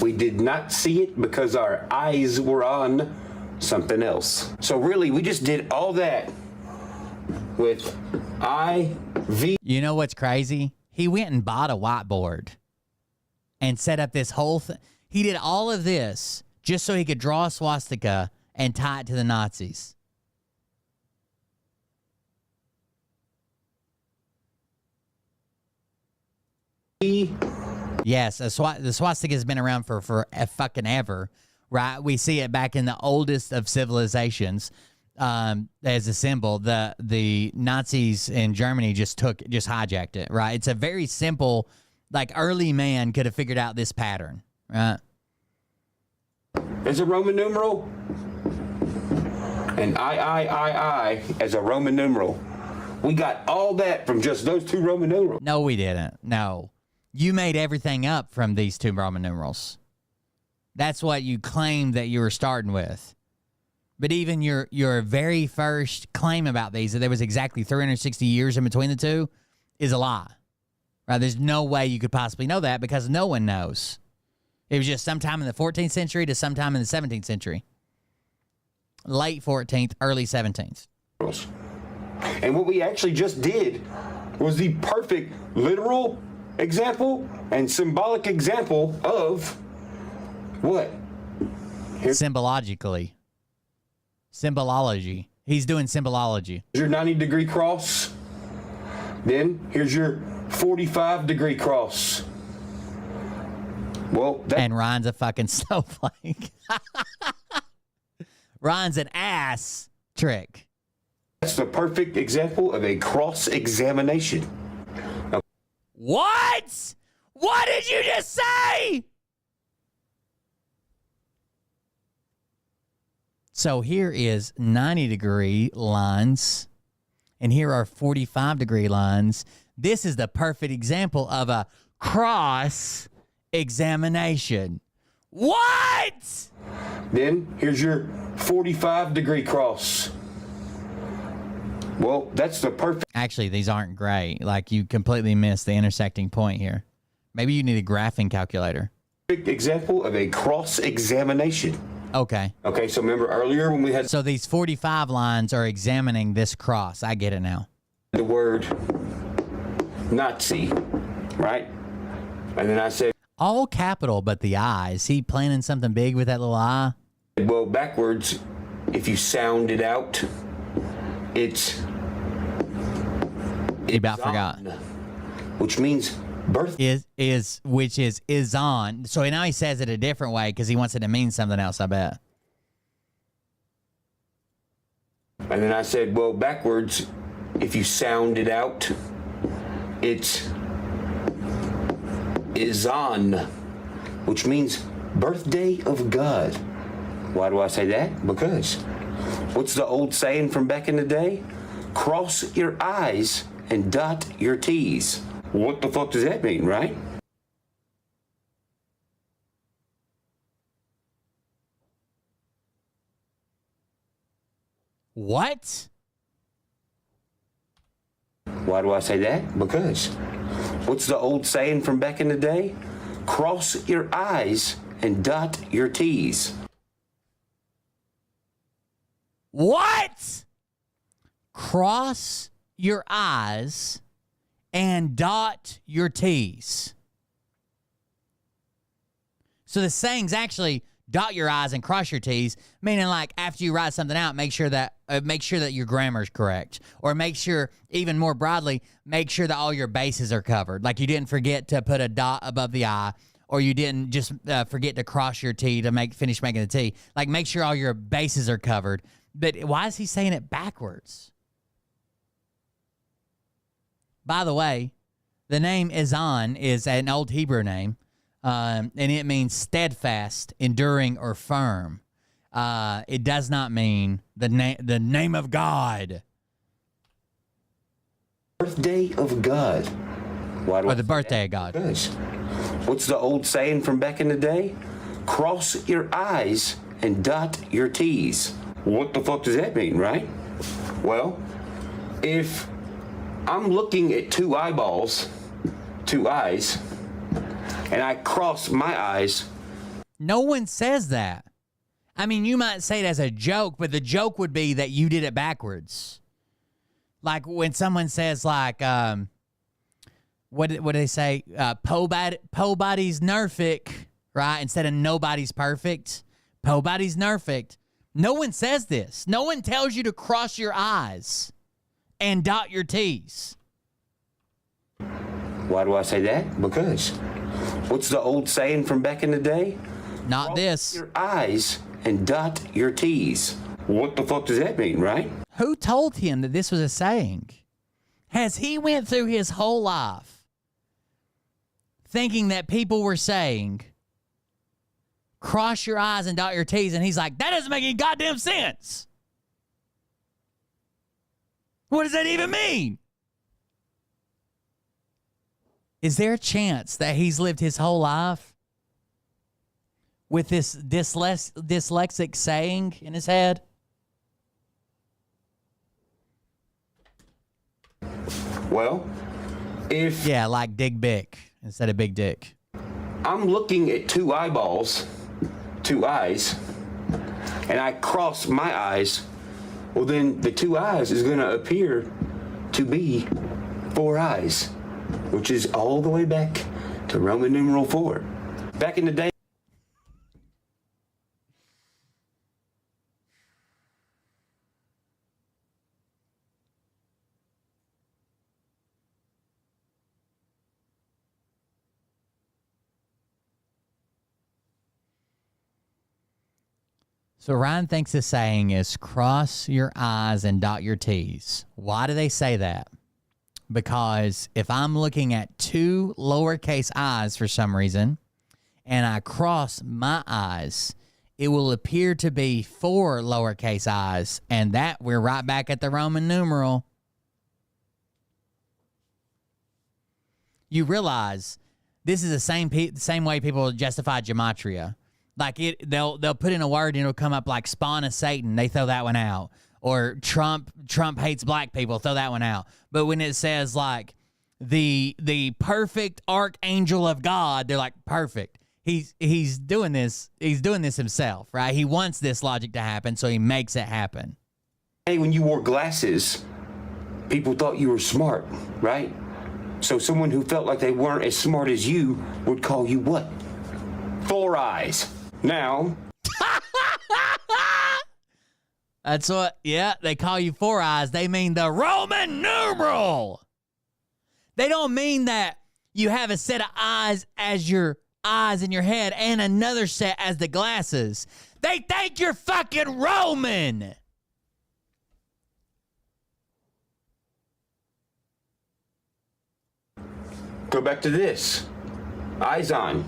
We did not see it because our eyes were on something else. So really, we just did all that with IV. You know what's crazy? He went and bought a whiteboard and set up this whole thing. He did all of this just so he could draw a swastika and tie it to the Nazis. Yes, the swastika has been around for a fucking ever, right? We see it back in the oldest of civilizations as a symbol. The Nazis in Germany just hijacked it, right? It's a very simple, like early man could have figured out this pattern, right? As a Roman numeral, and I as a Roman numeral. We got all that from just those two Roman numerals. No, we didn't. No. You made everything up from these two Roman numerals. That's what you claimed that you were starting with. But even your very first claim about these, that there was exactly 360 years in between the two, is a lie. Right? There's no way you could possibly know that because no one knows. It was just sometime in the 14th century to sometime in the 17th century. Late 14th, early 17th. And what we actually just did was the perfect literal example and symbolic example of what? Symbologically. Symbolology. He's doing symbolology. Here's your 90-degree cross. Then here's your 45-degree cross. Well, and Ryan's a fucking snowflake. Ryan's an ass trick. That's the perfect example of a cross-examination. What? What did you just say? So here is 90-degree lines, and here are 45-degree lines. This is the perfect example of a cross-examination. What? Then here's your 45-degree cross. Well, that's the perfect... Actually, these aren't great. Like, you completely missed the intersecting point here. Maybe you need a graphing calculator. Example of a cross-examination. Okay. Okay, so remember earlier when we had... So these 45 lines are examining this cross. I get it now. The word Nazi, right? And then I said... All capital but the I. Is he planning something big with that little I? Well, backwards, if you sound it out, it's... He about forgot. Which means birth. Which is on. So now he says it a different way because he wants it to mean something else, I bet. And then I said, well, backwards, if you sound it out, it's is on, which means birthday of God. Why do I say that? Because what's the old saying from back in the day? Cross your I's and dot your T's. What the fuck does that mean, right? What? Why do I say that? Because what's the old saying from back in the day? Cross your I's and dot your T's. What? Cross your I's and dot your T's. So the saying's actually dot your I's and cross your T's, meaning like after you write something out, make sure that your grammar is correct, or make sure, even more broadly, make sure that all your bases are covered. Like you didn't forget to put a dot above the I, or you didn't just forget to cross your T to finish making the T. Like make sure all your bases are covered. But why is he saying it backwards? By the way, the name Izan is an old Hebrew name, and it means steadfast, enduring, or firm. It does not mean the name of God. Birthday of God. Why do or the birthday of God. Because what's the old saying from back in the day? Cross your I's and dot your T's. What the fuck does that mean, right? Well, if I'm looking at two eyeballs, two eyes, and I cross my eyes. No one says that. I mean, you might say it as a joke, but the joke would be that you did it backwards. Like when someone says like, what do they say? Po body's nerfic, right? Instead of nobody's perfect. Po body's nerfic. No one says this. No one tells you to cross your I's and dot your T's. Why do I say that? Because what's the old saying from back in the day? Not Cross this. your I's and dot your T's. What the fuck does that mean, right? Who told him that this was a saying? Has he went through his whole life thinking that people were saying, cross your I's and dot your T's, and he's like, that doesn't make any goddamn sense. What does that even mean? Is there a chance that he's lived his whole life with this dyslexic saying in his head? Well, if Yeah, like dig big instead of big dick. I'm looking at two eyeballs, two eyes, and I cross my eyes, well then the two eyes is going to appear to be four eyes, which is all the way back to Roman numeral 4. Back in the day, So Ryan thinks the saying is cross your I's and dot your T's. Why do they say that? Because if I'm looking at two lowercase i's for some reason, and I cross my I's, it will appear to be four lowercase i's, and that we're right back at the Roman numeral. You realize this is the same way people justify gematria. Like they'll put in a word and it'll come up like spawn of Satan. They throw that one out. Or Trump hates black people. Throw that one out. But when it says like the perfect archangel of God, they're like perfect. He's doing this. He's doing this himself, right? He wants this logic to happen, so he makes it happen. hey, when you wore glasses, people thought you were smart, right? So someone who felt like they weren't as smart as you would call you what? Four eyes. Now, That's what, yeah, they call you four eyes. They mean the Roman numeral. They don't mean that you have a set of eyes as your eyes in your head and another set as the glasses. They think you're fucking Roman. go back to this. Eyes on.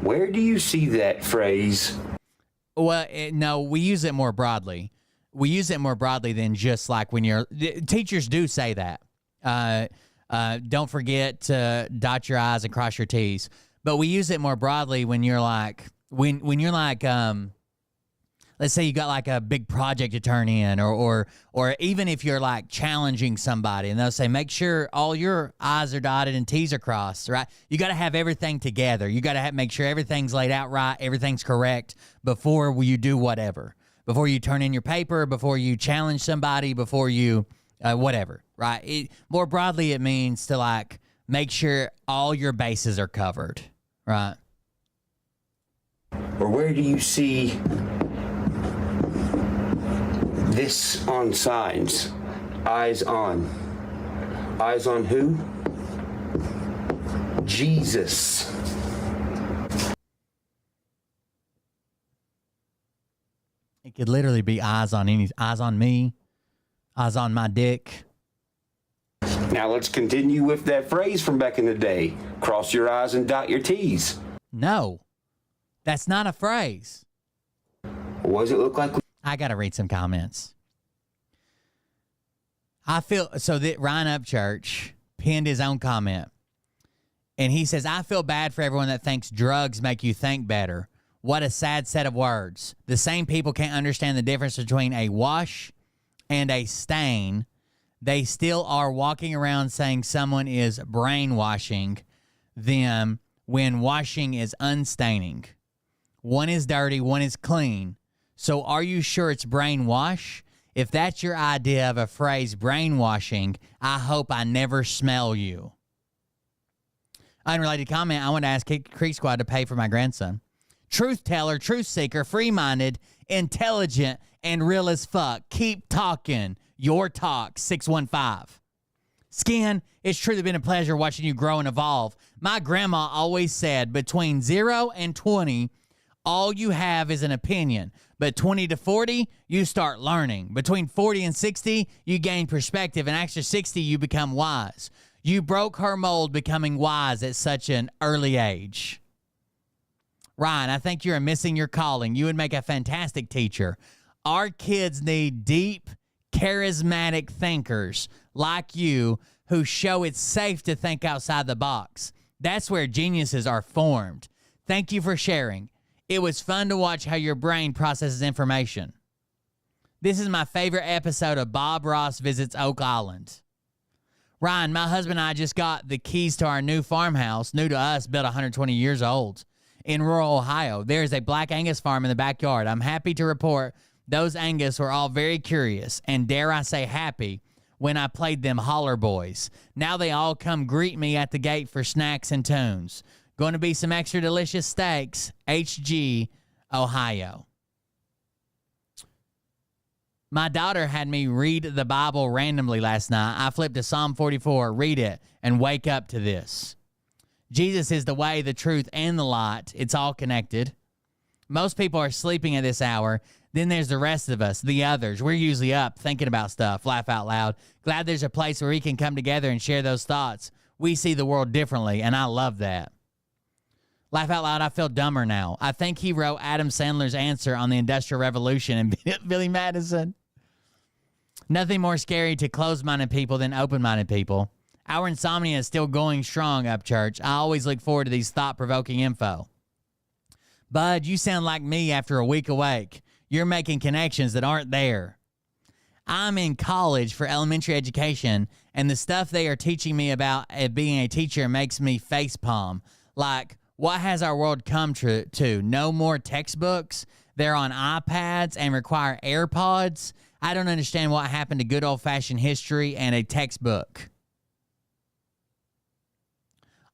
Where do you see that phrase? Well, no, we use it more broadly. We use it more broadly than just like when teachers do say that. Don't forget to dot your I's and cross your T's. But we use it more broadly when you're like, when you're like, let's say you got like a big project to turn in, or even if you're like challenging somebody and they'll say, make sure all your I's are dotted and T's are crossed, right? You got to have everything together. You got to make sure everything's laid out right, everything's correct before you do whatever, before you turn in your paper, before you challenge somebody, before you, whatever, right? More broadly, it means to like make sure all your bases are covered, right? Or where do you see this on signs? Eyes on. Eyes on who? Jesus. It could literally be eyes on me, eyes on my dick. Now let's continue with that phrase from back in the day. Cross your I's and dot your T's. No, that's not a phrase. What does it look like? I got to read some comments. I feel so that Ryan Upchurch pinned his own comment. And he says, I feel bad for everyone that thinks drugs make you think better. What a sad set of words. The same people can't understand the difference between a wash and a stain. They still are walking around saying someone is brainwashing them when washing is unstaining. One is dirty, one is clean. So are you sure it's brainwash? If that's your idea of a phrase brainwashing, I hope I never smell you. Unrelated comment, I want to ask Creek Squad to pay for my grandson. Truth teller, truth seeker, free-minded, intelligent, and real as fuck. Keep talking. Your talk, 615. Skin, it's truly been a pleasure watching you grow and evolve. My grandma always said between 0 and 20, all you have is an opinion. But 20 to 40, you start learning. Between 40 and 60, you gain perspective. And after 60, you become wise. You broke her mold becoming wise at such an early age. Ryan, I think you're missing your calling. You would make a fantastic teacher. Our kids need deep, charismatic thinkers like you who show it's safe to think outside the box. That's where geniuses are formed. Thank you for sharing. It was fun to watch how your brain processes information. This is my favorite episode of Bob Ross Visits Oak Island. Ryan, my husband and I just got the keys to our new farmhouse, new to us, built 120 years old, in rural Ohio. There is a Black Angus farm in the backyard. I'm happy to report those Angus were all very curious, and dare I say happy, when I played them holler boys. Now they all come greet me at the gate for snacks and tunes. Going to be some extra delicious steaks, HG, Ohio. My daughter had me read the Bible randomly last night. I flipped to Psalm 44, read it, and wake up to this. Jesus is the way, the truth, and the light. It's all connected. Most people are sleeping at this hour. Then there's the rest of us, the others. We're usually up thinking about stuff, laugh out loud. Glad there's a place where we can come together and share those thoughts. We see the world differently, and I love that. Laugh out loud, I feel dumber now. I think he wrote Adam Sandler's answer on the Industrial Revolution and Billy Madison. Nothing more scary to closed-minded people than open-minded people. Our insomnia is still going strong up church. I always look forward to these thought-provoking info. Bud, you sound like me after a week awake. You're making connections that aren't there. I'm in college for elementary education, and the stuff they are teaching me about being a teacher makes me facepalm. Like, what has our world come to? No more textbooks? They're on iPads and require AirPods? I don't understand what happened to good old-fashioned history and a textbook.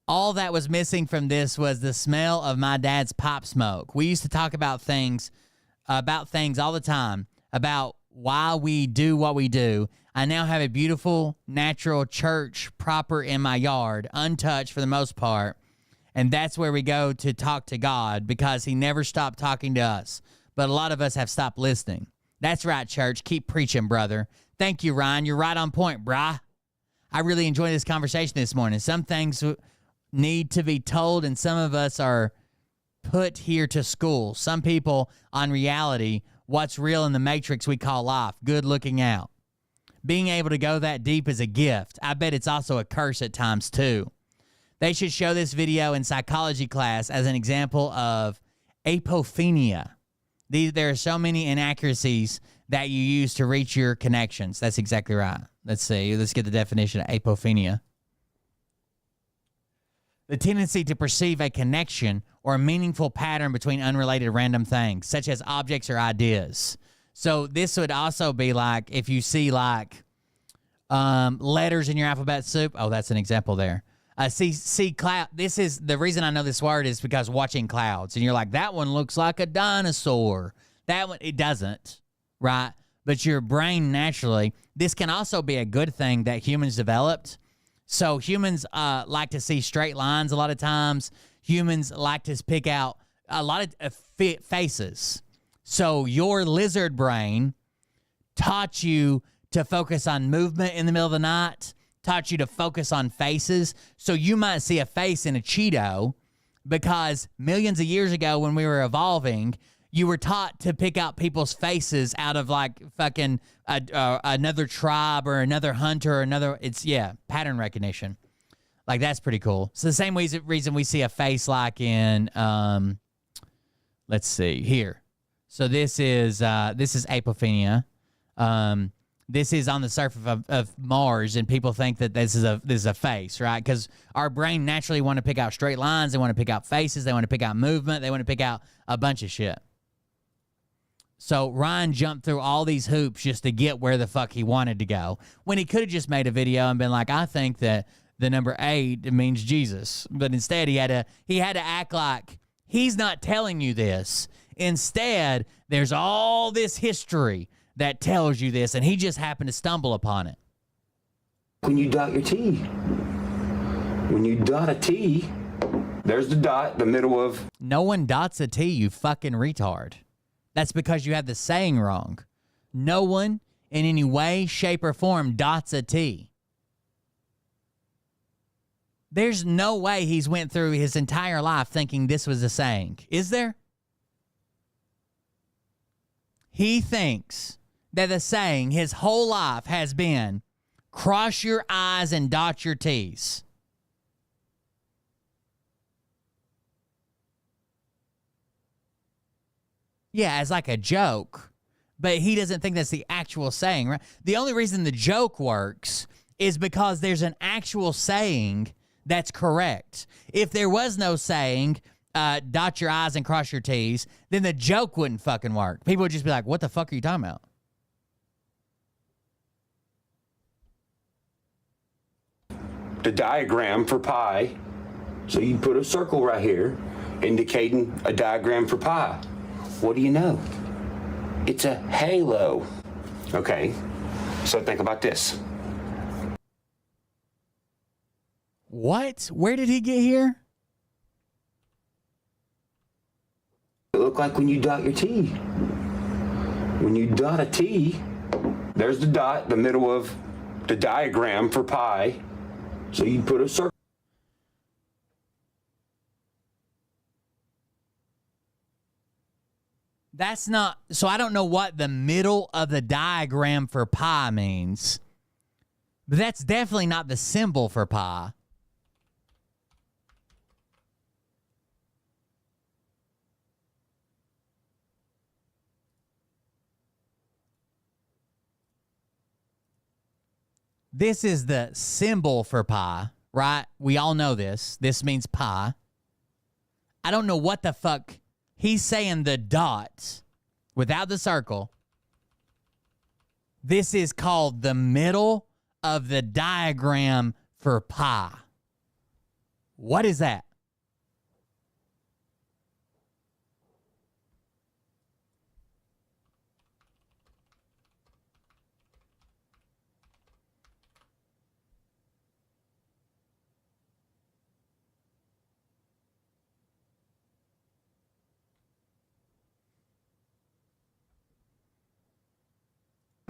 All that was missing from this was the smell of my dad's pipe smoke. We used to talk about things all the time, about why we do what we do. I now have a beautiful, natural church proper in my yard, untouched for the most part, and that's where we go to talk to God because he never stopped talking to us. But a lot of us have stopped listening. That's right, church. Keep preaching, brother. Thank you, Ryan. You're right on point, brah. I really enjoyed this conversation this morning. Some things need to be told, and some of us are put here to school. Some people on reality, what's real in the matrix we call life. Good looking out. Being able to go that deep is a gift. I bet it's also a curse at times, too. They should show this video in psychology class as an example of apophenia. There are so many inaccuracies that you use to reach your connections. That's exactly right. Let's see. Let's get the definition of apophenia. The tendency to perceive a connection or a meaningful pattern between unrelated random things, such as objects or ideas. So this would also be like if you see like letters in your alphabet soup. Oh, that's an example there. See cloud. This is the reason I know this word is because watching clouds, and you're like, that one looks like a dinosaur. That one, it doesn't, right? But your brain naturally. This can also be a good thing that humans developed. So humans like to see straight lines a lot of times. Humans like to pick out a lot of faces. So your lizard brain taught you to focus on movement in the middle of the night, taught you to focus on faces. So you might see a face in a Cheeto because millions of years ago when we were evolving, you were taught to pick out people's faces out of like fucking another tribe or another hunter or another. Pattern recognition. Like that's pretty cool. So the same reason we see a face like in, let's see here. So this is apophenia. This is on the surface of Mars, and people think that this is a face, right? Because our brain naturally want to pick out straight lines. They want to pick out faces. They want to pick out movement. They want to pick out a bunch of shit. So Ryan jumped through all these hoops just to get where the fuck he wanted to go, when he could have just made a video and been like, I think that the number 8 means Jesus. But instead he had to act like he's not telling you this. Instead, there's all this history that tells you this, and he just happened to stumble upon it. When you dot your T. When you dot a T, there's the dot, the middle of... No one dots a T, you fucking retard. That's because you have the saying wrong. No one, in any way, shape, or form, dots a T. There's no way he's went through his entire life thinking this was a saying. Is there? He thinks that the saying his whole life has been, cross your I's and dot your T's. Yeah, as like a joke, but he doesn't think that's the actual saying, right? The only reason the joke works is because there's an actual saying that's correct. If there was no saying, dot your I's and cross your T's, then the joke wouldn't fucking work. People would just be like, what the fuck are you talking about? The diagram for pi. So you put a circle right here indicating a diagram for pi. What do you know? It's a halo. Okay, so think about this. What? Where did he get here? It look like when you dot your T. When you dot a T, there's the dot, the middle of the diagram for pi. So you put a circle. That's not, so I don't know what the middle of the diagram for pi means, but that's definitely not the symbol for pi. This is the symbol for pi, right? We all know this. This means pi. I don't know what the fuck. He's saying the dot without the circle. This is called the middle of the diagram for pi. What is that?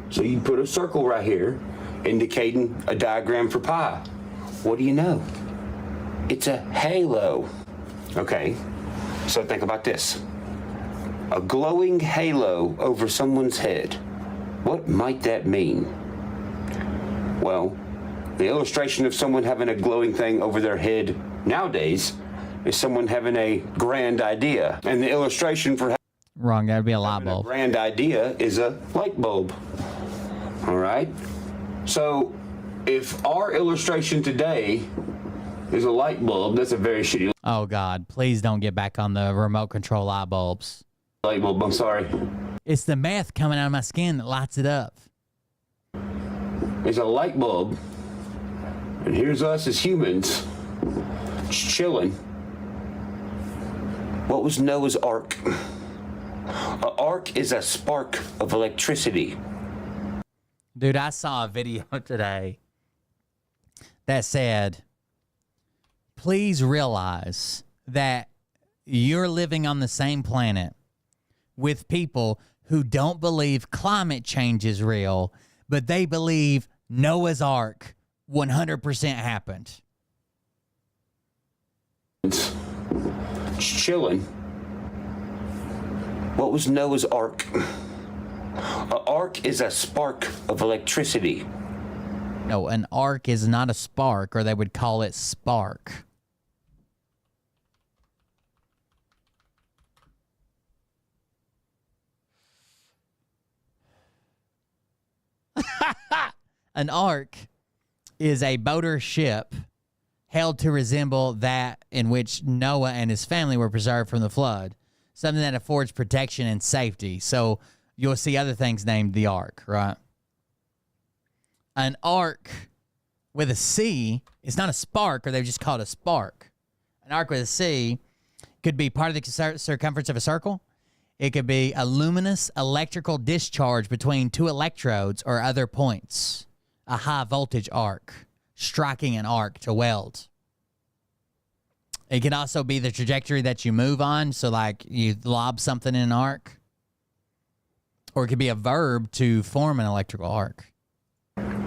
So you put a circle right here indicating a diagram for pi. What do you know? It's a halo. Okay, so think about this. A glowing halo over someone's head. What might that mean? Well, the illustration of someone having a glowing thing over their head nowadays is someone having a grand idea. And the illustration for Wrong, that'd be a light bulb. a grand idea is a light bulb. All right? So if our illustration today is a light bulb, that's a very shitty Oh, God. Please don't get back on the remote control light bulbs. light bulb. I'm sorry. It's the meth coming out of my skin that lights it up. It's a light bulb. And here's us as humans just chilling. What was Noah's Ark? An arc is a spark of electricity. Dude, I saw a video today that said, please realize that you're living on the same planet with people who don't believe climate change is real, but they believe Noah's Ark 100% happened. Just chilling. What was Noah's Ark? An arc is a spark of electricity. No, an arc is not a spark, or they would call it spark. An ark is a boat or ship held to resemble that in which Noah and his family were preserved from the flood, something that affords protection and safety. So you'll see other things named the ark, right? An ark with a C, it's not a spark, or they just call it a spark. An arc with a C could be part of the circumference of a circle. It could be a luminous electrical discharge between two electrodes or other points. A high voltage arc, striking an arc to weld. It could also be the trajectory that you move on. So like you lob something in an arc. Or it could be a verb to form an electrical arc.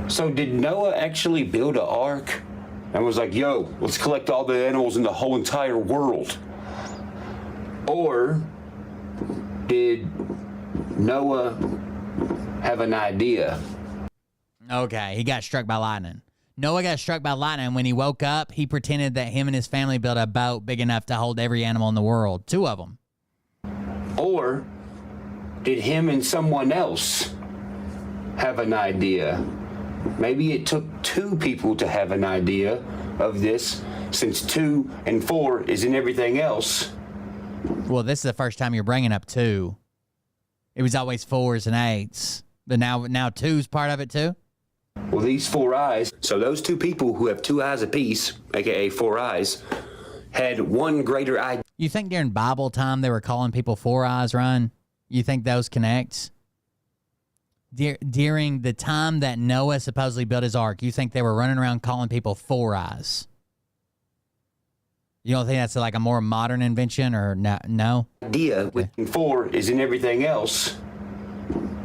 So did Noah actually build an ark and was like, yo, let's collect all the animals in the whole entire world? Or did Noah have an idea? Okay, he got struck by lightning. Noah got struck by lightning. When he woke up, he pretended that him and his family built a boat big enough to hold every animal in the world. 2 of them. Or did him and someone else have an idea? Maybe it took 2 people to have an idea of this, since 2 and 4 is in everything else. Well, this is the first time you're bringing up 2. It was always 4s and 8s. But now 2's part of it too? Well, these 4 eyes, so those 2 people who have 2 eyes apiece, aka 4 eyes, had one greater idea. You think during Bible time they were calling people 4 eyes, Ryan? You think those connect? During the time that Noah supposedly built his ark, you think they were running around calling people 4 eyes? You don't think that's like a more modern invention, or no? Idea with 4 is in everything else.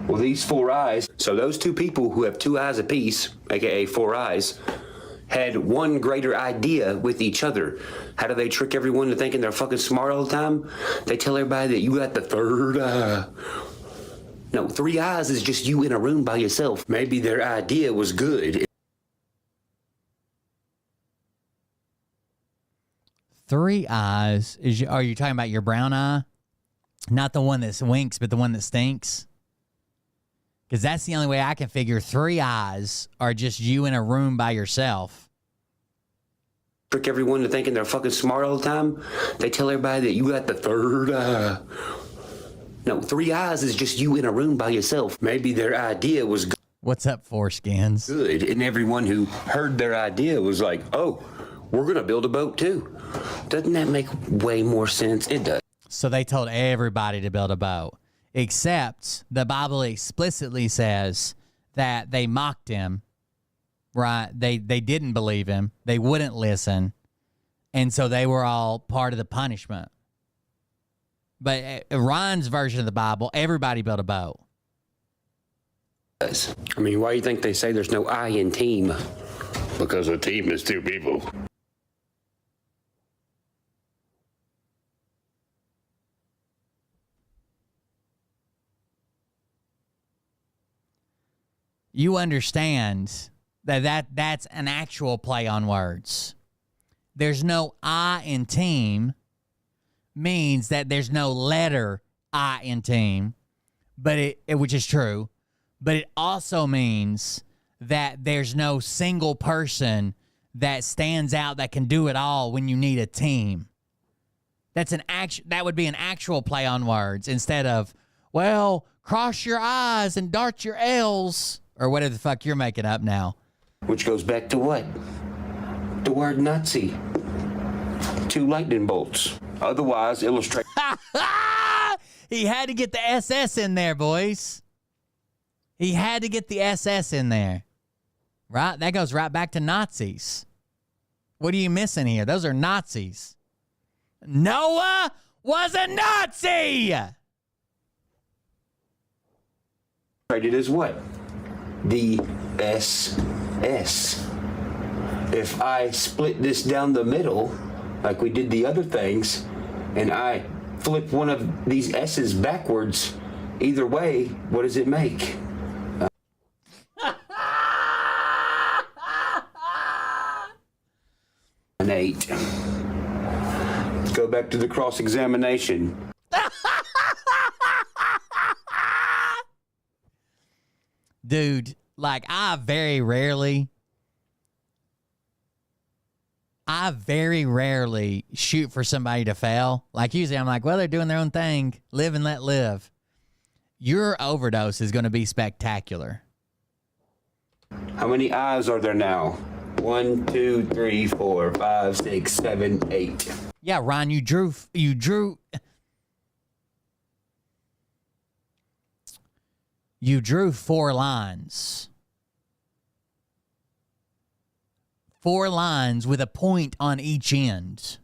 Well, these 4 eyes, so those 2 people who have 2 eyes apiece, aka 4 eyes, had one greater idea with each other. How do they trick everyone to thinking they're fucking smart all the time? They tell everybody that you got the 3rd eye. No, 3 eyes is just you in a room by yourself. Maybe their idea was good. 3 eyes are you talking about your brown eye? Not the one that winks, but the one that stinks? Because that's the only way I can figure 3 eyes are just you in a room by yourself. Trick everyone to thinking they're fucking smart all the time. They tell everybody that you got the 3rd eye. No, 3 eyes is just you in a room by yourself. Maybe their idea was good. What's up, foreskins? Good, and everyone who heard their idea was like, oh, we're going to build a boat too. Doesn't that make way more sense? It does. So they told everybody to build a boat. Except the Bible explicitly says that they mocked him, right? They didn't believe him. They wouldn't listen. And so they were all part of the punishment. But Ryan's version of the Bible, everybody built a boat. I mean, why do you think they say there's no I in team? Because a team is 2 people. You understand that's an actual play on words. There's no I in team means that there's no letter I in team, but it which is true, but it also means that there's no single person that stands out that can do it all when you need a team. That would be an actual play on words instead of, well, cross your I's and dart your L's. Or whatever the fuck you're making up now. Which goes back to what? The word Nazi. 2 lightning bolts. Otherwise, illustrate. He had to get the SS in there, boys. He had to get the SS in there. Right? That goes right back to Nazis. What are you missing here? Those are Nazis. Noah was a Nazi! It is what? The SS. If I split this down the middle, like we did the other things, and I flip one of these S's backwards, either way, what does it make? An 8. Let's go back to the cross-examination. Dude, like I very rarely shoot for somebody to fail. Like usually I'm like, well, they're doing their own thing. Live and let live. Your overdose is going to be spectacular. How many eyes are there now? 1, 2, 3, 4, 5, 6, 7, 8. Yeah, Ron, you drew 4 lines. 4 lines with a point on each end.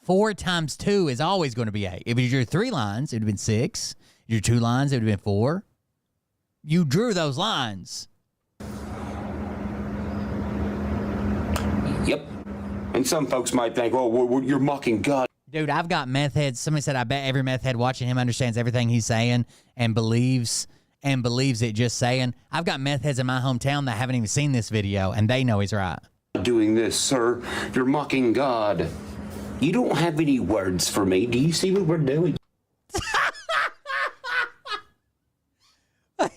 4 times 2 is always going to be 8. If you drew 3 lines, it would have been 6. If you drew 2 lines, it would have been 4. You drew those lines. Yep. And some folks might think, oh, you're mocking God. Dude, I've got meth heads. Somebody said, I bet every meth head watching him understands everything he's saying and believes it just saying. I've got meth heads in my hometown that haven't even seen this video, and they know he's right. Doing this, sir. You're mocking God. You don't have any words for me. Do you see what we're doing?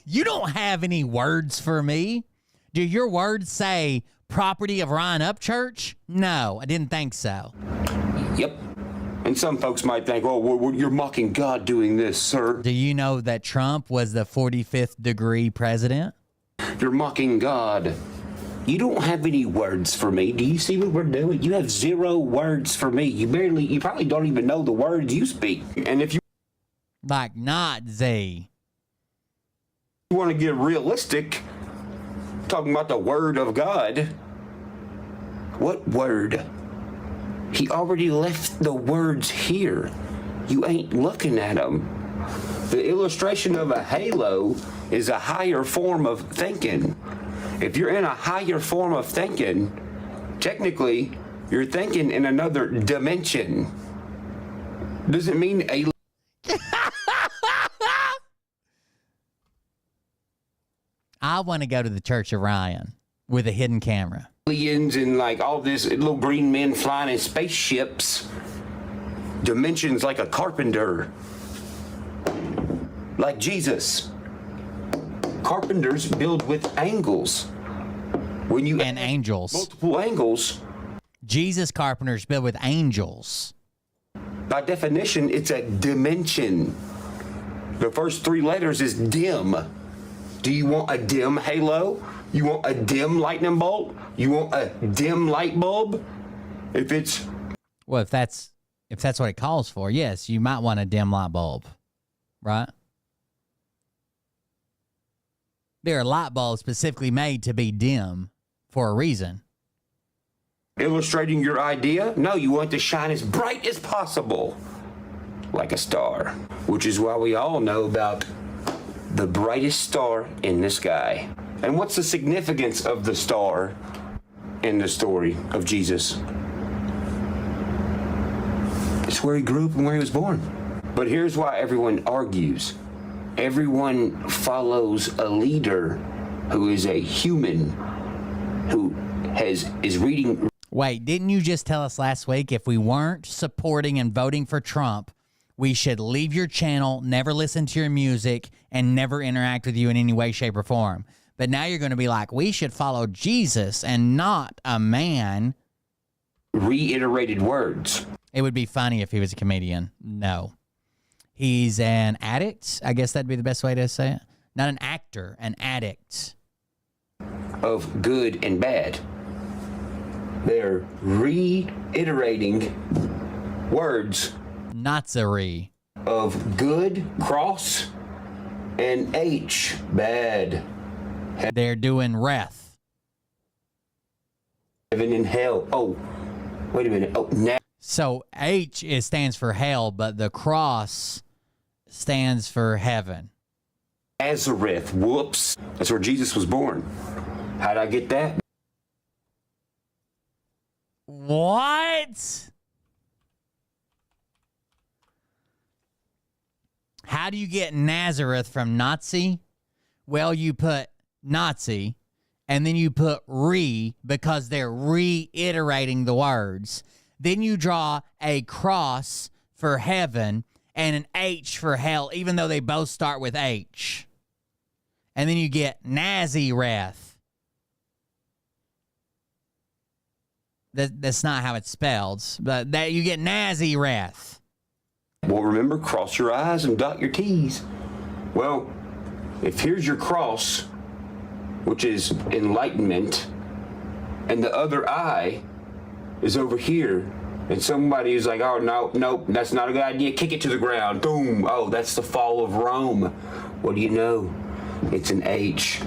You don't have any words for me. Do your words say property of Ryan Upchurch? No, I didn't think so. Yep. And some folks might think, oh, you're mocking God doing this, sir. Do you know that Trump was the 45th degree president? You're mocking God. You don't have any words for me. Do you see what we're doing? You have 0 words for me. You probably don't even know the words you speak. And if you Like Nazi. want to get realistic, talking about the word of God, what word? He already left the words here. You ain't looking at them. The illustration of a halo is a higher form of thinking. If you're in a higher form of thinking, technically, you're thinking in another dimension. Doesn't mean a. I want to go to the Church of Ryan with a hidden camera. Aliens and like all this little green men flying in spaceships. Dimensions like a carpenter. Like Jesus. Carpenters build with angles. When you And add angels. multiple angles, Jesus carpenters built with angels. by definition, it's a dimension. The first 3 letters is dim. Do you want a dim halo? You want a dim lightning bolt? You want a dim light bulb? If it's Well, if that's what it calls for, yes, you might want a dim light bulb, right? There are light bulbs specifically made to be dim for a reason. illustrating your idea, no, you want to shine as bright as possible, like a star, which is why we all know about the brightest star in the sky. And what's the significance of the star in the story of Jesus? It's where he grew up and where he was born. But here's why everyone argues. Everyone follows a leader who is a human, who is reading. Wait, didn't you just tell us last week if we weren't supporting and voting for Trump, we should leave your channel, never listen to your music, and never interact with you in any way, shape, or form? But now you're going to be like, we should follow Jesus and not a man. Reiterated words. It would be funny if he was a comedian. No. He's an addict. I guess that'd be the best way to say it. Not an actor, an addict. Of good and bad. They're reiterating words Nazari. of good, cross, and H, bad. They're doing wrath. Heaven and hell. Oh, wait a minute. Oh, So H stands for hell, but the cross stands for heaven. Nazareth. Whoops. That's where Jesus was born. How'd I get that? What? How do you get Nazareth from Nazi? Well, you put Nazi, and then you put because they're reiterating the words. Then you draw a cross for heaven and an H for hell, even though they both start with H. And then you get Nazareth. That's not how it's spelled, but that you get Nazareth. Well, remember, cross your I's and dot your T's. Well, if here's your cross, which is enlightenment, and the other eye is over here, and somebody is like, oh, no, nope, that's not a good idea, kick it to the ground, boom, oh, that's the fall of Rome. What do you know? It's an H.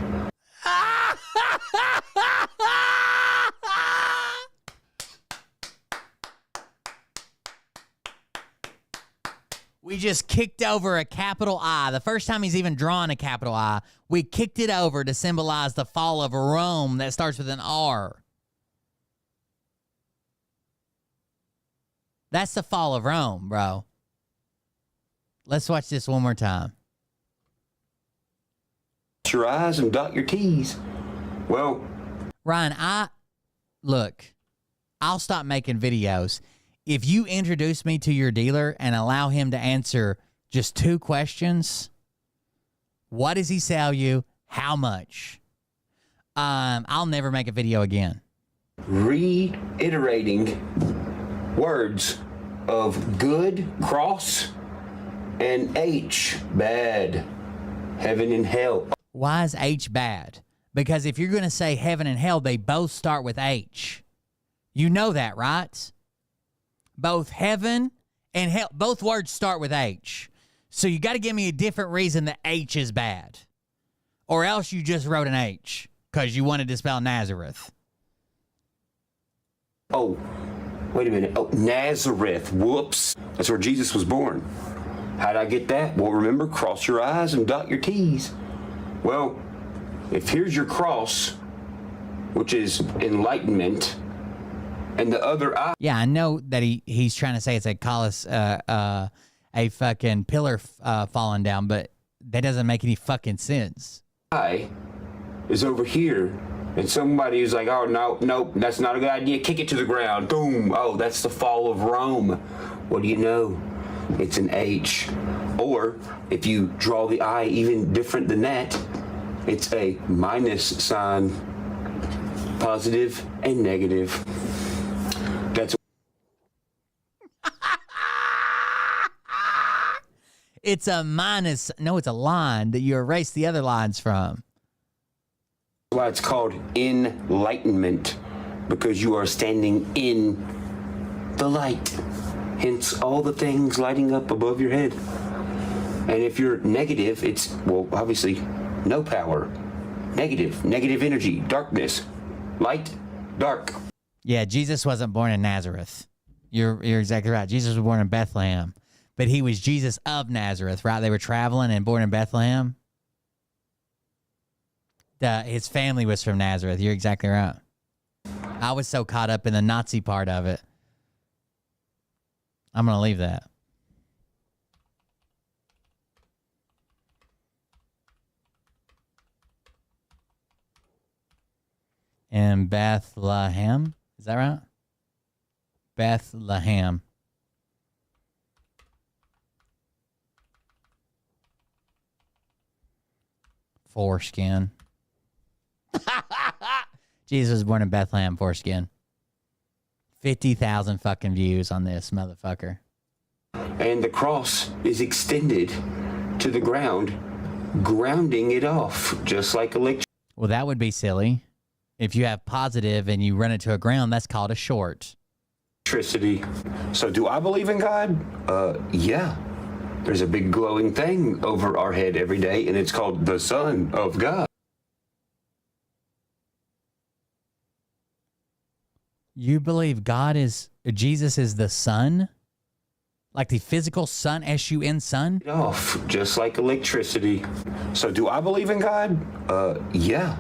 We just kicked over a capital I. The first time he's even drawn a capital I, we kicked it over to symbolize the fall of Rome that starts with an R. That's the fall of Rome, bro. Let's watch this one more time. Your I's and dot your T's. Well, Ryan, I'll stop making videos. If you introduce me to your dealer and allow him to answer just 2 questions, what does he sell you? How much? I'll never make a video again. reiterating words of good, cross, and H, bad, heaven and hell. Why is H bad? Because if you're going to say heaven and hell, they both start with H. You know that, right? Both heaven and hell, both words start with H. So you got to give me a different reason that H is bad. Or else you just wrote an H because you wanted to spell Nazareth. Oh, wait a minute. Oh, Nazareth. Whoops. That's where Jesus was born. How'd I get that? Well, remember, cross your I's and dot your T's. Well, if here's your cross, which is enlightenment, and the other eye. Yeah, I know that he's trying to say it's a fucking pillar falling down, but that doesn't make any fucking sense. Eye is over here, and somebody is like, oh, no, nope, that's not a good idea. Kick it to the ground. Boom. Oh, that's the fall of Rome. What do you know? It's an H. Or if you draw the I even different than that, it's a minus sign, positive and negative. That's It's a minus. No, it's a line that you erase the other lines from. why it's called enlightenment, because you are standing in the light. Hence all the things lighting up above your head. And if you're negative, it's, well, obviously no power. Negative energy, darkness, light, dark. Yeah, Jesus wasn't born in Nazareth. You're exactly right. Jesus was born in Bethlehem. But he was Jesus of Nazareth, right? They were traveling and born in Bethlehem. His family was from Nazareth. You're exactly right. I was so caught up in the Nazi part of it. I'm going to leave that. In Bethlehem. Is that right? Bethlehem. Foreskin. Jesus was born in Bethlehem, foreskin. 50,000 fucking views on this motherfucker. And the cross is extended to the ground, grounding it off, just like electricity. Well, that would be silly. If you have positive and you run it to a ground, that's called a short. So do I believe in God? Yeah. There's a big glowing thing over our head every day, and it's called the Son of God. You believe Jesus is the sun? Like the physical sun, S-U-N, sun? Off, just like electricity. So do I believe in God? Yeah.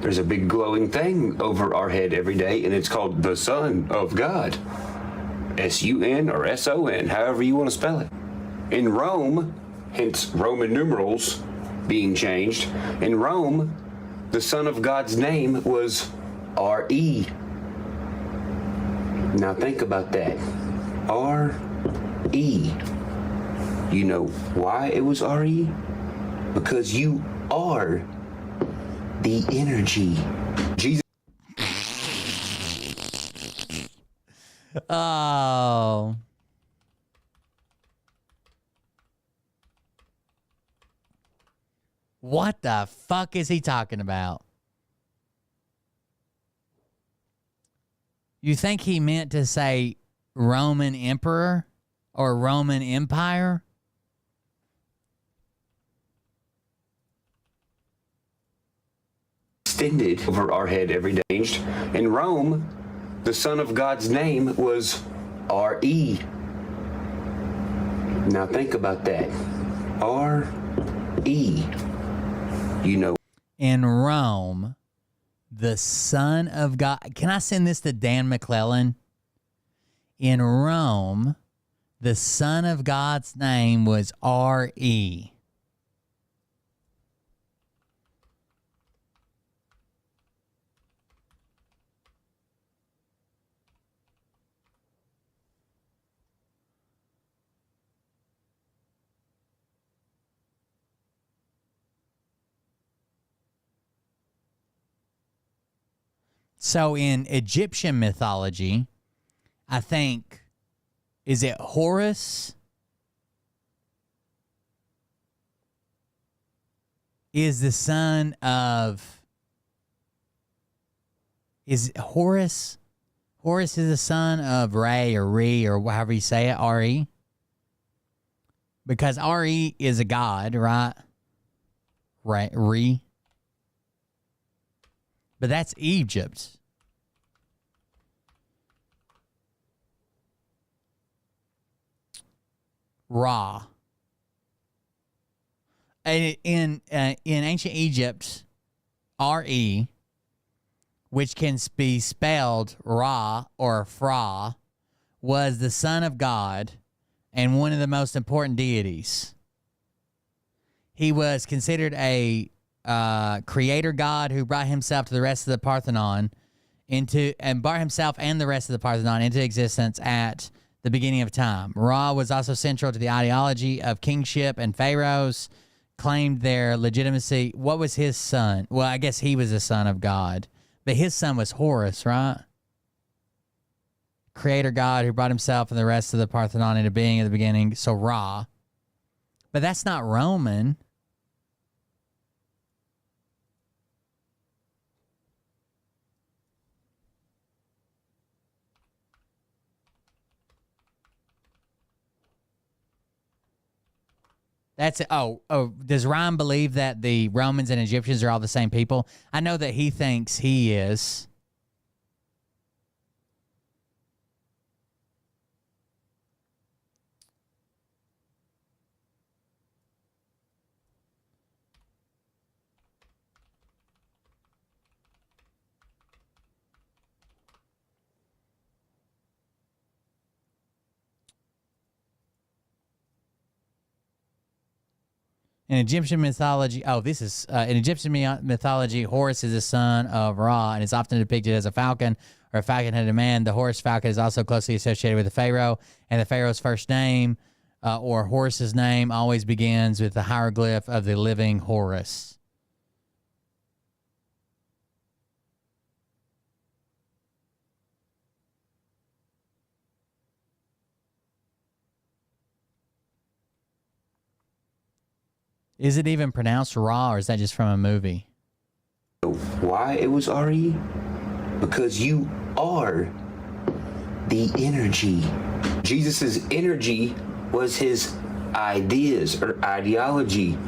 There's a big glowing thing over our head every day, and it's called the Son of God. S-U-N or S-O-N, however you want to spell it. In Rome, hence Roman numerals being changed, in Rome, the Son of God's name was R-E. Now think about that. R-E. You know why it was R-E? Because you are the energy. Jesus. Oh. What the fuck is he talking about? You think he meant to say Roman Emperor or Roman Empire? Extended over our head every day. In Rome, the Son of God's name was R.E. Now think about that. R.E. You know. In Rome, the Son of God. Can I send this to Dan McClellan? In Rome, the Son of God's name was R.E. So in Egyptian mythology, I think, is it Horus? Is the son of, is it Horus? Horus is the son of Re or Re or however you say it, R-E. Because R-E is a god, right? Re. But that's Egypt. Ra. And in ancient Egypt, R-E, which can be spelled Ra or Fra, was the son of God and one of the most important deities. He was considered a creator god who brought himself to the rest of the Parthenon brought himself and the rest of the Parthenon into existence at the beginning of time. Ra was also central to the ideology of kingship, and pharaohs claimed their legitimacy. What was his son? Well, I guess he was the son of God, but his son was Horus, right? Creator god who brought himself and the rest of the Parthenon into being at the beginning. So Ra. But that's not Roman. That's it. Oh, does Ryan believe that the Romans and Egyptians are all the same people? I know that he thinks he is. In Egyptian mythology, in Egyptian mythology, Horus is the son of Ra and is often depicted as a falcon or a falcon-headed man. The Horus falcon is also closely associated with the pharaoh, and the pharaoh's first name or Horus's name always begins with the hieroglyph of the living Horus. Is it even pronounced Ra, or is that just from a movie? Why it was R.E.? Because you are the energy. Jesus's energy was his ideas or ideology.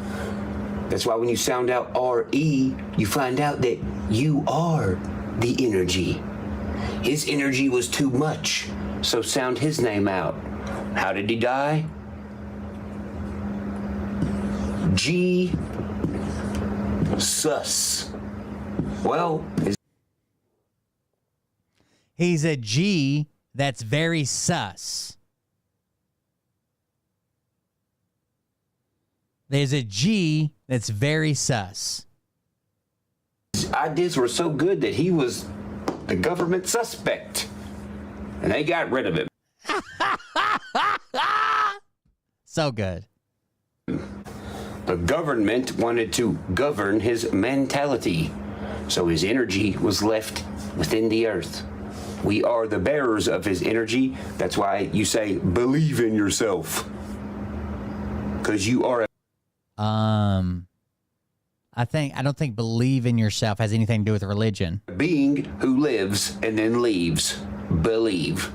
That's why when you sound out R.E., you find out that you are the energy. His energy was too much, so sound his name out. How did he die? Sus. Well, he's a G that's very sus. There's a G that's very sus. His ideas were so good that he was the government suspect, and they got rid of him. So good. The government wanted to govern his mentality, so his energy was left within the earth. We are the bearers of his energy. That's why you say, believe in yourself. Because you are I don't think believe in yourself has anything to do with religion. A being who lives and then leaves. Believe.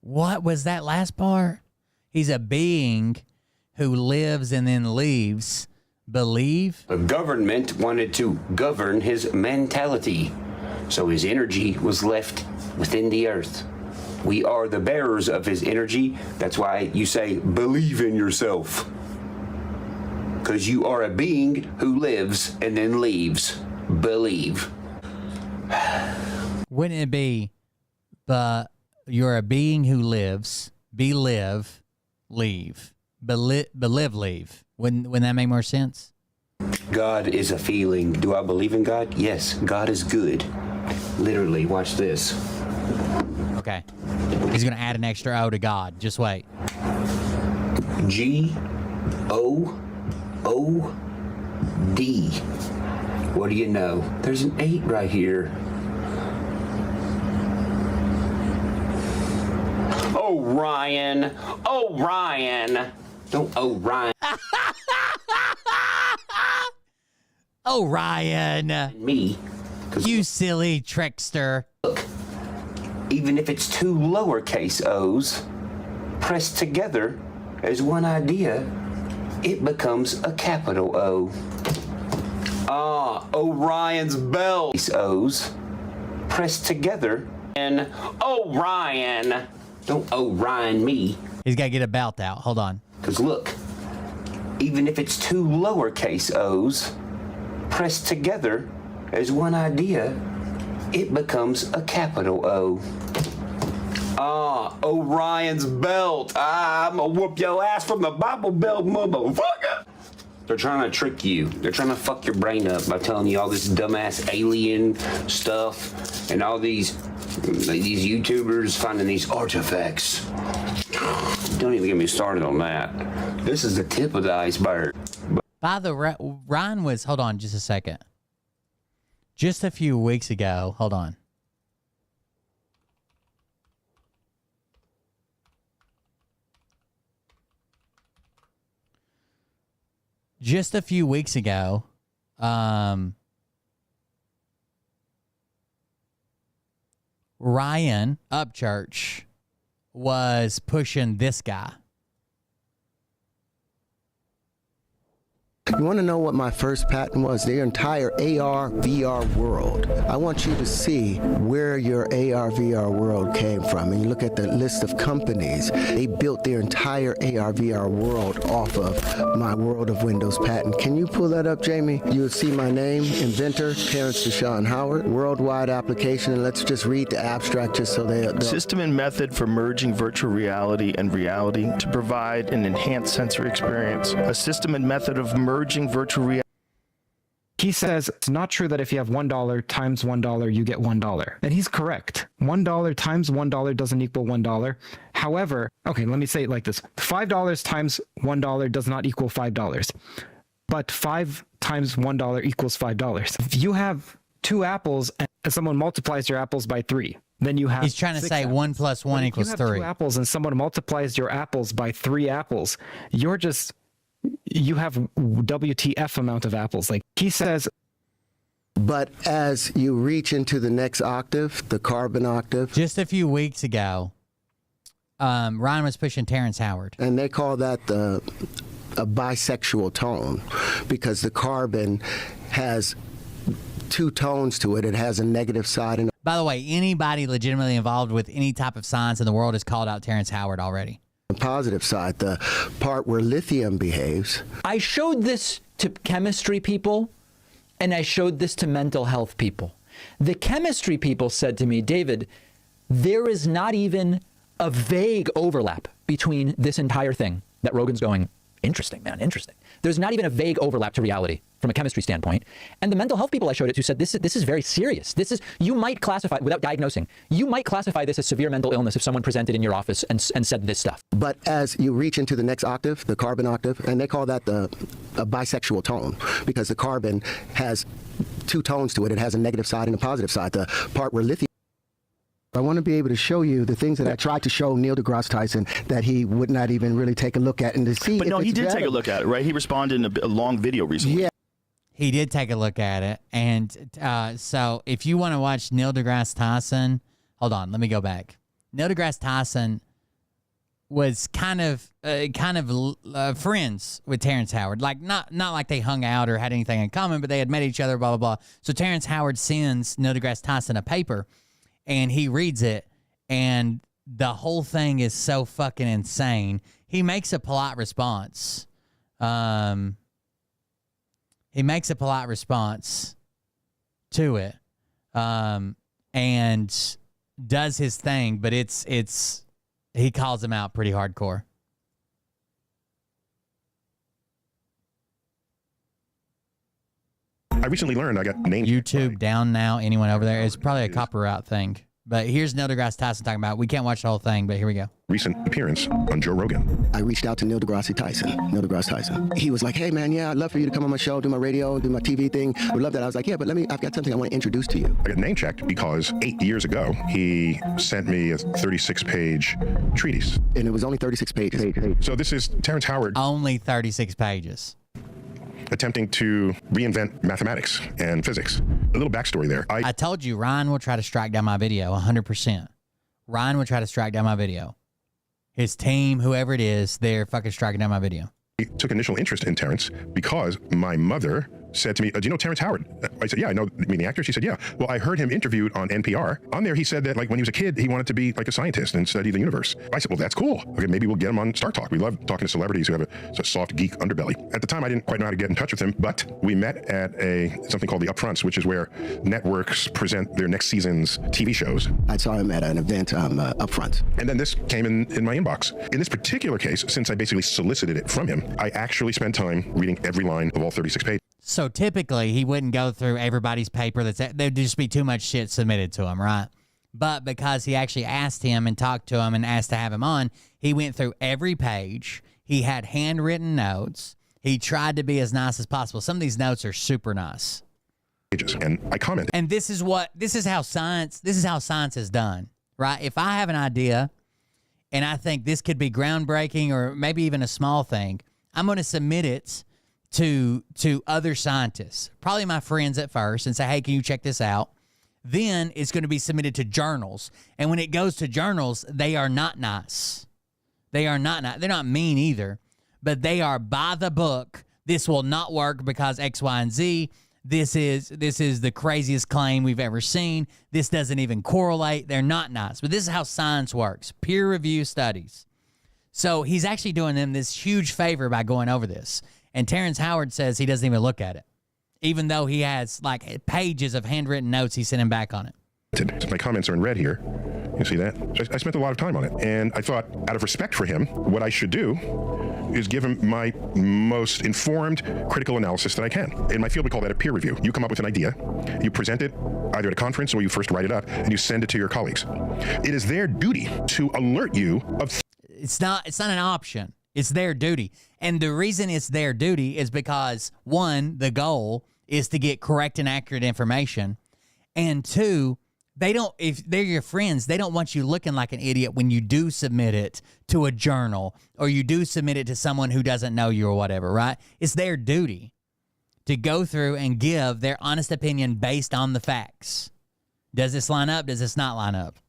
What was that last part? He's a being who lives and then leaves. Believe? The government wanted to govern his mentality, so his energy was left within the earth. We are the bearers of his energy. That's why you say, believe in yourself. Because you are a being who lives and then leaves. Believe. Wouldn't it be, but you're a being who lives, live, leave. Believe, leave. Wouldn't that make more sense? God is a feeling. Do I believe in God? Yes, God is good. Literally, watch this. Okay. He's going to add an extra O to God. Just wait. G-O-O-D. What do you know? There's an 8 right here. Oh, Ryan. Oh, Ryan. Don't, oh, Ryan. Oh, Ryan. Me. You silly trickster. Look, even if it's 2 lowercase O's pressed together as one idea, it becomes a capital O. Ah, Orion's belt. These O's pressed together and Orion. Don't Orion me. He's got to get a belt out. Hold on. Because look, even if it's 2 lowercase O's pressed together as one idea, it becomes a capital O. Ah, Orion's belt. Ah, I'm gonna whoop your ass from the Bible Belt, motherfucker. They're trying to trick you. They're trying to fuck your brain up by telling you all this dumbass alien stuff and all these YouTubers finding these artifacts. Don't even get me started on that. This is the tip of the iceberg. By the way, Ryan was, hold on just a second. Just a few weeks ago, hold on. Just a few weeks ago, Ryan Upchurch was pushing this guy. You want to know what my first patent was? The entire AR VR world. I want you to see where your AR VR world came from. And you look at the list of companies, they built their entire AR VR world off of my World of Windows patent. Can you pull that up, Jamie? You'll see my name, inventor, Terrence Deshaun Howard, worldwide application. And let's just read the abstract just so they'll... System and method for merging virtual reality and reality to provide an enhanced sensory experience. A system and method of merging virtual reality. He says it's not true that if you have $1 times $1, you get $1. And he's correct. $1 times $1 doesn't equal $1. However, okay, let me say it like this. $5 times $1 does not equal $5. But 5 times $1 equals $5. If you have 2 apples and someone multiplies your apples by 3, then you have... He's trying to say apples. 1 plus 1 equals 3. If you have 2 apples and someone multiplies your apples by 3 apples, you have WTF amount of apples. Like he says. But as you reach into the next octave, the carbon octave. Just a few weeks ago, Ryan was pushing Terrence Howard. And they call that a bisexual tone because the carbon has 2 tones to it. It has a negative side. And by the way, anybody legitimately involved with any type of science in the world has called out Terrence Howard already. The positive side, the part where lithium behaves. I showed this to chemistry people, and I showed this to mental health people. The chemistry people said to me, David, there is not even a vague overlap between this entire thing that Rogan's going, interesting, man, interesting. There's not even a vague overlap to reality from a chemistry standpoint. And the mental health people I showed it to said, this is very serious. You might classify, without diagnosing, you might classify this as severe mental illness if someone presented in your office and said this stuff. But as you reach into the next octave, the carbon octave, and they call that a bisexual tone because the carbon has 2 tones to it. It has a negative side and a positive side. The part where lithium I want to be able to show you the things that I tried to show Neil deGrasse Tyson that he would not even really take a look at and to see. But if no, he it's did take a valid. look at it, right? He responded in a long video recently. Yeah. He did take a look at it. And so if you want to watch Neil deGrasse Tyson, hold on, let me go back. Neil deGrasse Tyson was kind of friends with Terrence Howard. Like not like they hung out or had anything in common, but they had met each other, blah, blah, blah. So Terrence Howard sends Neil deGrasse Tyson a paper, and he reads it, and the whole thing is so fucking insane. He makes a polite response. To it, and does his thing, but it's he calls him out pretty hardcore. I recently learned I got named YouTube down now. Anyone over there? It's probably a copyright thing. But here's Neil deGrasse Tyson talking about. We can't watch the whole thing, but here we go. Recent appearance on Joe Rogan. I reached out to Neil deGrasse Tyson. He was like, hey, man, yeah, I'd love for you to come on my show, do my radio, do my TV thing. I would love that. I was like, yeah, but I've got something I want to introduce to you. I got name checked because 8 years ago, he sent me a 36-page treatise. And it was only 36 pages. So this is Terrence Howard. Only 36 pages. Attempting to reinvent mathematics and physics. A little backstory there. I told you Ryan will try to strike down my video 100%. Ryan will try to strike down my video. His team, whoever it is, they're fucking striking down my video. I took initial interest in Terrence because my mother said to me, do you know Terrence Howard? I said, yeah, I know, I mean, the actor. She said, yeah. Well, I heard him interviewed on NPR. On there, he said that like when he was a kid, he wanted to be like a scientist and study the universe. I said, well, that's cool. Okay, maybe we'll get him on Star Talk. We love talking to celebrities who have a soft geek underbelly. At the time, I didn't quite know how to get in touch with him, but we met at something called the Upfronts, which is where networks present their next season's TV shows. I saw him at an event Upfront. And then this came in my inbox. In this particular case, since I basically solicited it from him, I actually spent time reading every line of all 36 pages. So typically, he wouldn't go through everybody's paper. There'd just be too much shit submitted to him, right? But because he actually asked him and talked to him and asked to have him on, he went through every page. He had handwritten notes. He tried to be as nice as possible. Some of these notes are super nice. And I commented. And this is how science is done, right? If I have an idea and I think this could be groundbreaking or maybe even a small thing, I'm going to submit it to other scientists, probably my friends at first, and say, hey, can you check this out? Then it's going to be submitted to journals. And when it goes to journals, they are not nice. They're not mean either, but they are by the book. This will not work because X, Y, and Z. This is the craziest claim we've ever seen. This doesn't even correlate. They're not nice. But this is how science works. Peer review studies. So he's actually doing them this huge favor by going over this. And Terrence Howard says he doesn't even look at it, even though he has like pages of handwritten notes he sent him back on it. My comments are in red here. You see that? I spent a lot of time on it. And I thought, out of respect for him, what I should do is give him my most informed critical analysis that I can. In my field, we call that a peer review. You come up with an idea, you present it either at a conference or you first write it up, and you send it to your colleagues. It is their duty to alert you of... It's not an option. It's their duty. And the reason it's their duty is because, one, the goal is to get correct and accurate information. And two, if they're your friends, they don't want you looking like an idiot when you do submit it to a journal or you do submit it to someone who doesn't know you or whatever, right? It's their duty to go through and give their honest opinion based on the facts. Does this line up? Does this not line up?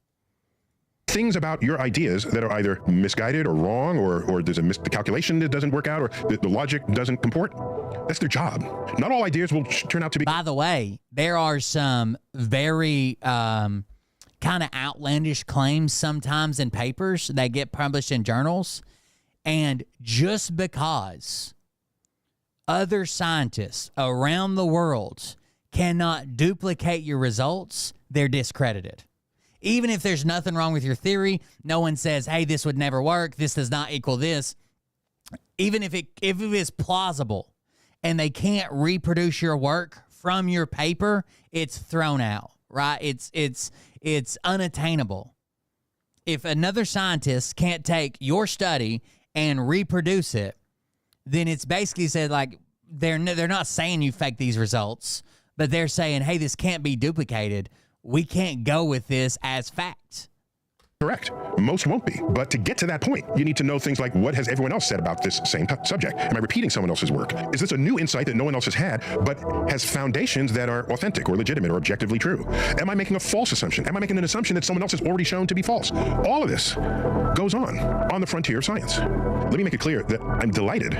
Things about your ideas that are either misguided or wrong, or there's the calculation that doesn't work out, or the logic doesn't comport. That's their job. Not all ideas will turn out to be... By the way, there are some very kind of outlandish claims sometimes in papers that get published in journals. And just because other scientists around the world cannot duplicate your results, they're discredited. Even if there's nothing wrong with your theory, no one says, hey, this would never work, this does not equal this. Even if it is plausible and they can't reproduce your work from your paper, it's thrown out, right? It's unattainable. If another scientist can't take your study and reproduce it, then it's basically said, like, they're not saying you faked these results, but they're saying, hey, this can't be duplicated. we can't go with this as fact. Correct. Most won't be. But to get to that point, you need to know things like, what has everyone else said about this same subject? Am I repeating someone else's work? Is this a new insight that no one else has had, but has foundations that are authentic or legitimate or objectively true? Am I making a false assumption? Am I making an assumption that someone else has already shown to be false? All of this goes on the frontier of science. Let me make it clear that I'm delighted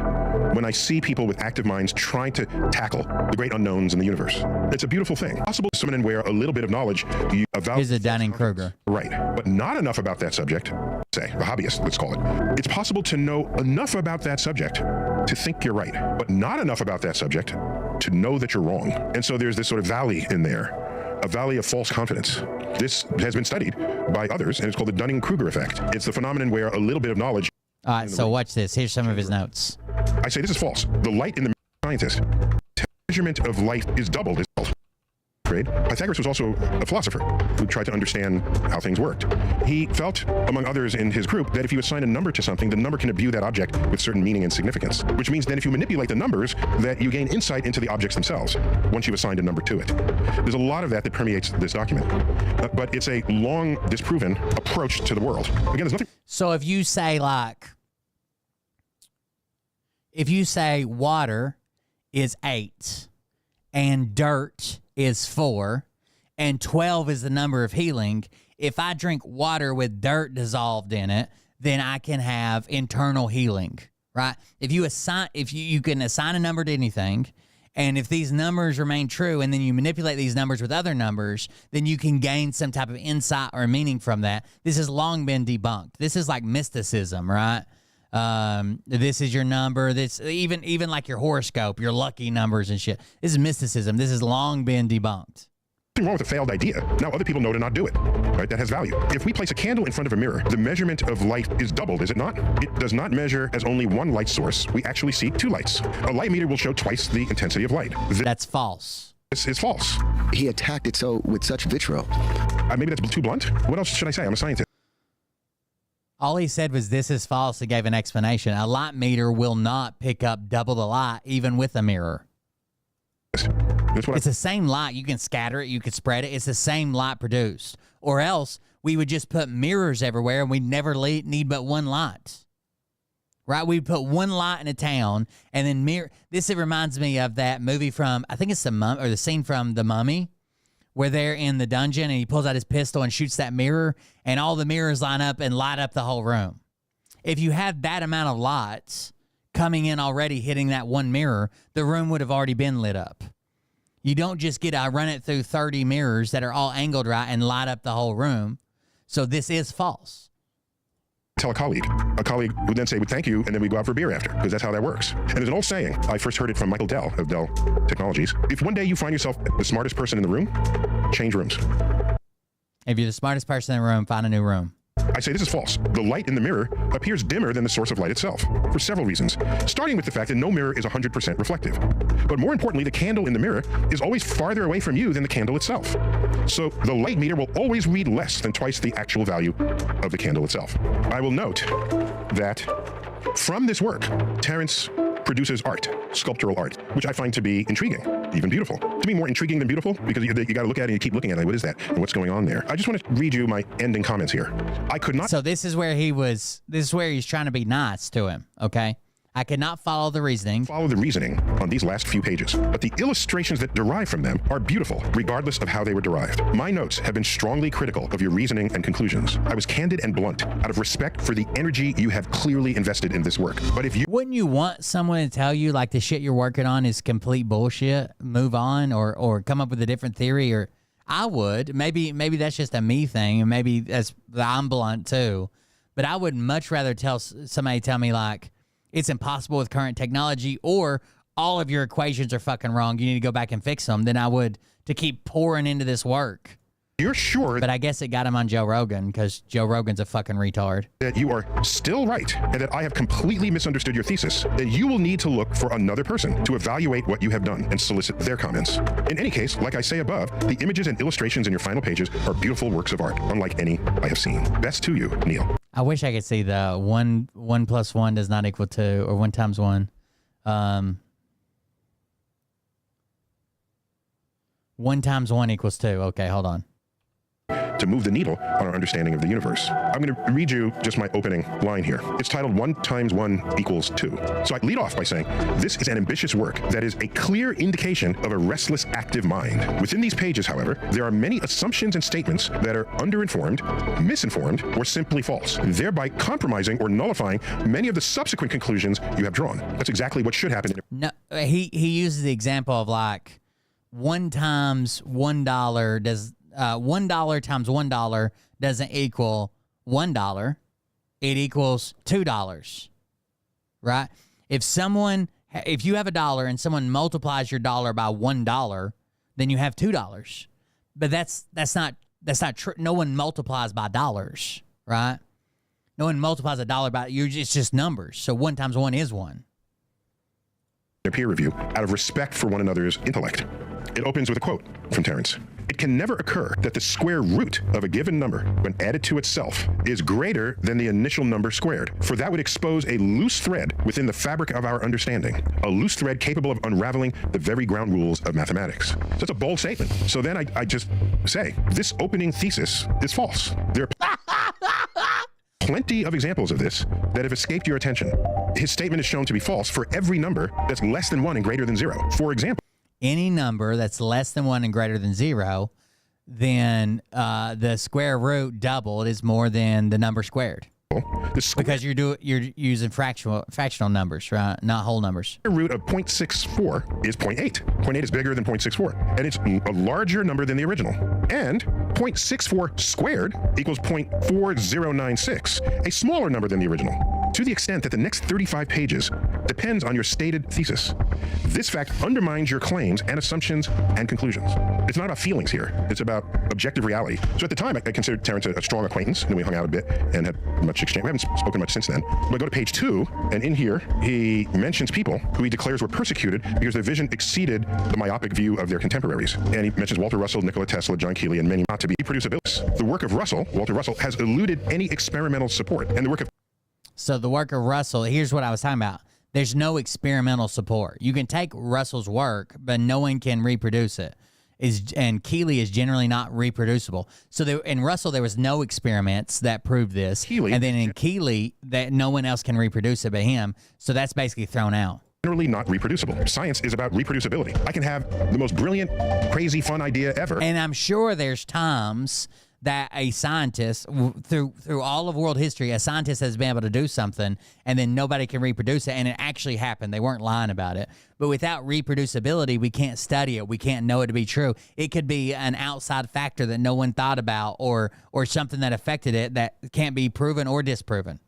when I see people with active minds trying to tackle the great unknowns in the universe. It's a beautiful thing. Possible to someone where a little bit of knowledge about... Here's a Dunning-Kruger. Right. But not enough about that subject, say, a hobbyist, let's call it. It's possible to know enough about that subject to think you're right, but not enough about that subject to know that you're wrong. And so there's this sort of valley in there, a valley of false confidence. This has been studied by others, and it's called the Dunning-Kruger effect. It's the phenomenon where a little bit of knowledge... All right, so watch this. Here's some of his notes. I say this is false. The light in the scientist. Measurement of light is doubled. Pythagoras was also a philosopher who tried to understand how things worked. He felt, among others in his group, that if you assign a number to something, the number can imbue that object with certain meaning and significance, which means that if you manipulate the numbers, that you gain insight into the objects themselves once you've assigned a number to it. There's a lot of that permeates this document, but it's a long disproven approach to the world. Again, there's nothing... So if you say water is 8 and dirt is 4 and 12 is the number of healing, if I drink water with dirt dissolved in it, then I can have internal healing, right? If you can assign a number to anything, and if these numbers remain true and then you manipulate these numbers with other numbers, then you can gain some type of insight or meaning from that. This has long been debunked. This is like mysticism, right? This is your number. This even like your horoscope, your lucky numbers and shit. This is mysticism. This has long been debunked. Nothing wrong with a failed idea. Now other people know to not do it. Right? That has value. If we place a candle in front of a mirror, the measurement of light is doubled, is it not? It does not measure as only one light source. We actually see 2 lights. A light meter will show twice the intensity of light. That's false. This is false. He attacked it with such vitriol. Maybe that's too blunt. What else should I say? I'm a scientist. All he said was this is false. He gave an explanation. A light meter will not pick up double the light, even with a mirror. It's the same light. You can scatter it. You can spread it. It's the same light produced. Or else we would just put mirrors everywhere and we'd never need but one light. Right? We'd put one light in a town and then mirror. It reminds me of that movie from, I think it's the scene from The Mummy, where they're in the dungeon and he pulls out his pistol and shoots that mirror and all the mirrors line up and light up the whole room. If you had that amount of lights coming in already hitting that one mirror, the room would have already been lit up. You don't just run it through 30 mirrors that are all angled right and light up the whole room. So this is false. Tell a colleague would then say, well, thank you, and then we go out for a beer after, because that's how that works. And there's an old saying, I first heard it from Michael Dell of Dell Technologies. If one day you find yourself the smartest person in the room, change rooms. If you're the smartest person in the room, find a new room. I say this is false. The light in the mirror appears dimmer than the source of light itself, for several reasons, starting with the fact that no mirror is 100% reflective. But more importantly, the candle in the mirror is always farther away from you than the candle itself. So the light meter will always read less than twice the actual value of the candle itself. I will note that from this work, Terence produces art, sculptural art, which I find to be intriguing, even beautiful. To me, more intriguing than beautiful, because you got to look at it and you keep looking at it. Like, what is that? And what's going on there? I just want to read you my ending comments here. I could not. So this is where he's trying to be nice to him, okay? I could not follow the reasoning. Follow the reasoning on these last few pages, but the illustrations that derive from them are beautiful, regardless of how they were derived. My notes have been strongly critical of your reasoning and conclusions. I was candid and blunt, out of respect for the energy you have clearly invested in this work. But if you... Wouldn't you want someone to tell you, like, the shit you're working on is complete bullshit, move on, or come up with a different theory? Or I would. Maybe that's just a me thing, and maybe I'm blunt too. But I would much rather somebody tell me, like, it's impossible with current technology, or all of your equations are fucking wrong, you need to go back and fix them, than I would to keep pouring into this work. You're sure? But I guess it got him on Joe Rogan, because Joe Rogan's a fucking retard. That you are still right, and that I have completely misunderstood your thesis. Then you will need to look for another person to evaluate what you have done and solicit their comments. In any case, like I say above, the images and illustrations in your final pages are beautiful works of art, unlike any I have seen. Best to you, Neil. I wish I could see the 1 + 1 does not equal 2, or 1 × 1. 1 × 1 = 2. Okay, hold on. to move the needle on our understanding of the universe. I'm going to read you just my opening line here. It's titled 1 times 1 equals 2. So I lead off by saying, this is an ambitious work that is a clear indication of a restless, active mind. Within these pages, however, there are many assumptions and statements that are underinformed, misinformed, or simply false, thereby compromising or nullifying many of the subsequent conclusions you have drawn. That's exactly what should happen. No, he uses the example of like 1 times $1 does $1 times $1 doesn't equal $1. It equals $2, right? If you have a dollar and someone multiplies your dollar by $1, then you have $2. But that's not true. No one multiplies by dollars, right? No one multiplies a dollar by it's just numbers. So 1 times 1 is 1. Peer review out of respect for one another's intellect. It opens with a quote from Terence. It can never occur that the square root of a given number, when added to itself, is greater than the initial number squared, for that would expose a loose thread within the fabric of our understanding, a loose thread capable of unraveling the very ground rules of mathematics. So that's a bold statement. So then I just say, this opening thesis is false. There are plenty of examples of this that have escaped your attention. His statement is shown to be false for every number that's less than 1 and greater than 0. For example, any number that's less than 1 and greater than 0, then the square root doubled is more than the number squared. Because you're using fractional numbers, right? Not whole numbers. The root of 0.64 is 0.8. 0.8 is bigger than 0.64, and it's a larger number than the original. And 0.64 squared equals 0.4096, a smaller number than the original. To the extent that the next 35 pages depends on your stated thesis. This fact undermines your claims and assumptions and conclusions. It's not about feelings here. It's about objective reality. So at the time, I considered Terence a strong acquaintance, and we hung out a bit and had much exchange. We haven't spoken much since then. But I go to page 2, and in here, he mentions people who he declares were persecuted because their vision exceeded the myopic view of their contemporaries. And he mentions Walter Russell, Nikola Tesla, John Keeley, and many not to be reproducibility. The work of Walter Russell, has eluded any experimental support, and the work of So the work of Russell, here's what I was talking about. There's no experimental support. You can take Russell's work, but no one can reproduce it. And Keeley is generally not reproducible. So in Russell, there was no experiments that proved this. And then in Keeley, that no one else can reproduce it but him. So that's basically thrown out. Generally not reproducible. Science is about reproducibility. I can have the most brilliant, crazy, fun idea ever. And I'm sure there's times that a scientist, through all of world history, a scientist has been able to do something and then nobody can reproduce it, and it actually happened. They weren't lying about it. But without reproducibility, we can't study it. We can't know it to be true. It could be an outside factor that no one thought about, or something that affected it that can't be proven or disproven.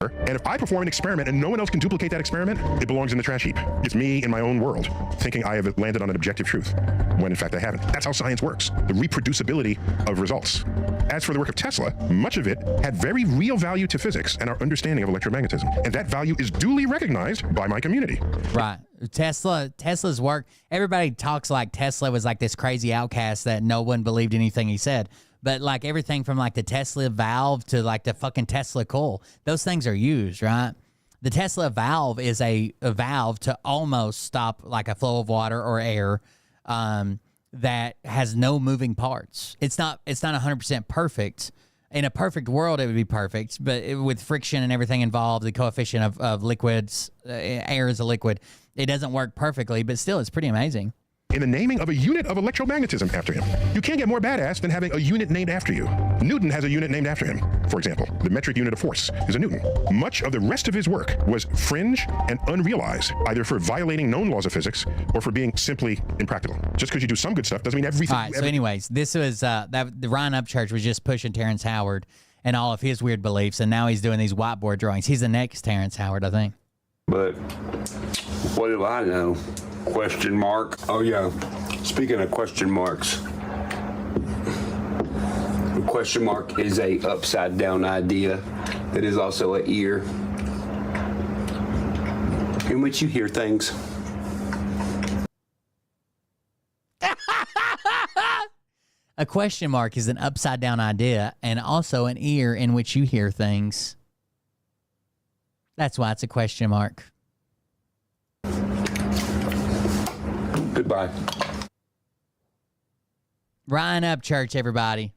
And if I perform an experiment and no one else can duplicate that experiment, it belongs in the trash heap. It's me in my own world, thinking I have landed on an objective truth, when in fact I haven't. That's how science works, the reproducibility of results. As for the work of Tesla, much of it had very real value to physics and our understanding of electromagnetism. And that value is duly recognized by my community. Right. Tesla's work, everybody talks like Tesla was like this crazy outcast that no one believed anything he said. But like everything from like the Tesla valve to like the fucking Tesla coil, those things are used, right? The Tesla valve is a valve to almost stop like a flow of water or air that has no moving parts. It's not 100% perfect. In a perfect world, it would be perfect, but with friction and everything involved, the coefficient of liquids, air is a liquid, it doesn't work perfectly, but still, it's pretty amazing. In the naming of a unit of electromagnetism after him. You can't get more badass than having a unit named after you. Newton has a unit named after him. For example, the metric unit of force is a Newton. Much of the rest of his work was fringe and unrealized, either for violating known laws of physics or for being simply impractical. Just because you do some good stuff doesn't mean everything. All right, so anyways, this was, the Ryan Upchurch was just pushing Terrence Howard and all of his weird beliefs, and now he's doing these whiteboard drawings. He's the next Terrence Howard, I think. But what do I know? Question mark. Oh yeah, speaking of question marks, a question mark is a upside down idea that is also an ear in which you hear things. A question mark is an upside down idea and also an ear in which you hear things. That's why it's a question mark. Goodbye. Ryan Upchurch, everybody.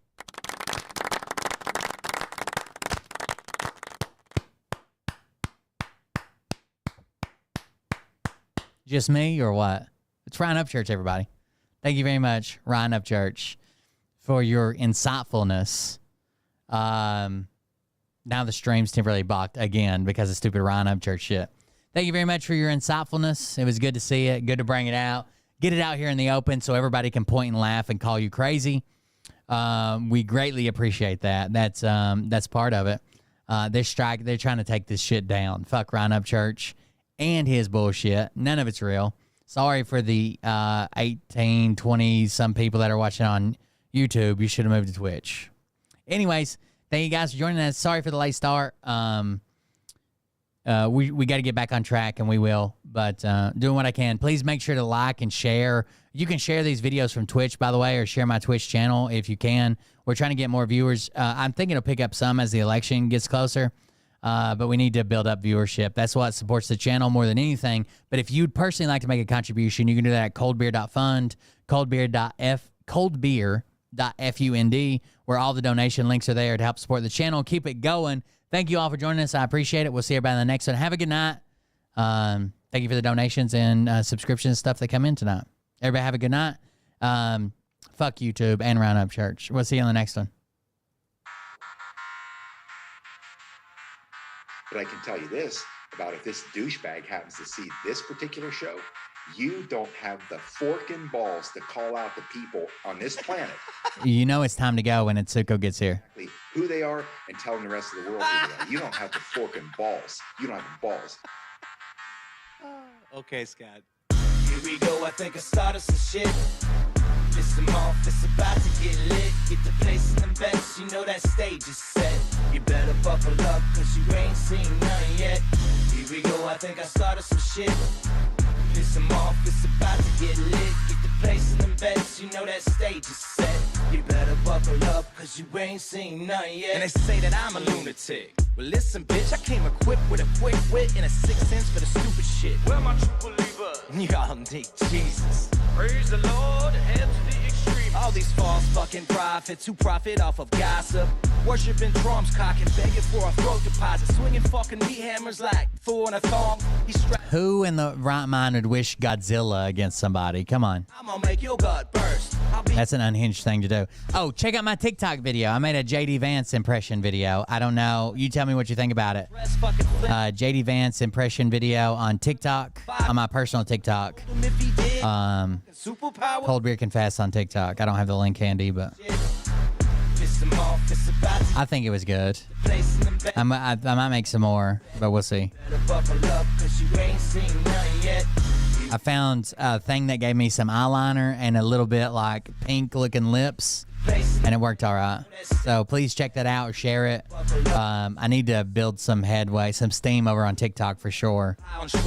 Just me or what? It's Ryan Upchurch, everybody. Thank you very much, Ryan Upchurch, for your insightfulness. Now the stream's temporarily blocked again because of stupid Ryan Upchurch shit. Thank you very much for your insightfulness. It was good to see it. Good to bring it out. Get it out here in the open so everybody can point and laugh and call you crazy. We greatly appreciate that. That's part of it. They're trying to take this shit down. Fuck Ryan Upchurch and his bullshit. None of it's real. Sorry for the 18, 20 some people that are watching on YouTube. You should have moved to Twitch. Anyways, thank you guys for joining us. Sorry for the late start. We got to get back on track, and we will. But doing what I can. Please make sure to like and share. You can share these videos from Twitch, by the way, or share my Twitch channel if you can. We're trying to get more viewers. I'm thinking to pick up some as the election gets closer. But we need to build up viewership. That's what supports the channel more than anything. But if you'd personally like to make a contribution, you can do that at coldbeer.fund, coldbeer.fund, where all the donation links are there to help support the channel. Keep it going. Thank you all for joining us. I appreciate it. We'll see everybody in the next one. Have a good night. Thank you for the donations and subscriptions stuff that come in tonight. Everybody have a good night. Fuck YouTube and Ryan Upchurch. We'll see you on the next one. But I can tell you this about if this douchebag happens to see this particular show, you don't have the forking balls to call out the people on this planet. You know it's time to go when Itsuko gets here. Who they are and telling the rest of the world who they are. You don't have the forking balls. You don't have the balls. Okay, Scott. Here we go, I think I started some shit. Listen off, it's about to get lit. Get the place in the best, you know that stage is set. You better buckle up, cause you ain't seen none yet. Here we go, I think I started some shit. Listen off, it's about to get lit. Get the place in the best, you know that stage is set. You better buckle up, cause you ain't seen none yet. And they say that I'm a lunatic. Well listen, bitch, I came equipped with a quick wit and a 6th sense for the stupid shit. Where my true believer? Y'all need Jesus. Praise the Lord, head to the extreme. All these false fucking prophets who profit off of gossip. Worshipping drums, cocking, begging for a throat deposit. Swinging fucking meat hammers like Thor in a thong. Who in the right mind would wish Godzilla against somebody? Come on. I'm gonna make your gut burst. That's an unhinged thing to do. Oh, check out my TikTok video. I made a JD Vance impression video. I don't know. You tell me what you think about it. JD Vance impression video on TikTok, on my personal TikTok. Cold Beer Confess on TikTok. I don't have the link handy, but I think it was good. I might make some more, but we'll see. I found a thing that gave me some eyeliner and a little bit like pink looking lips, and it worked all right. So please check that out or share it. I need to build some headway, some steam over on TikTok for sure.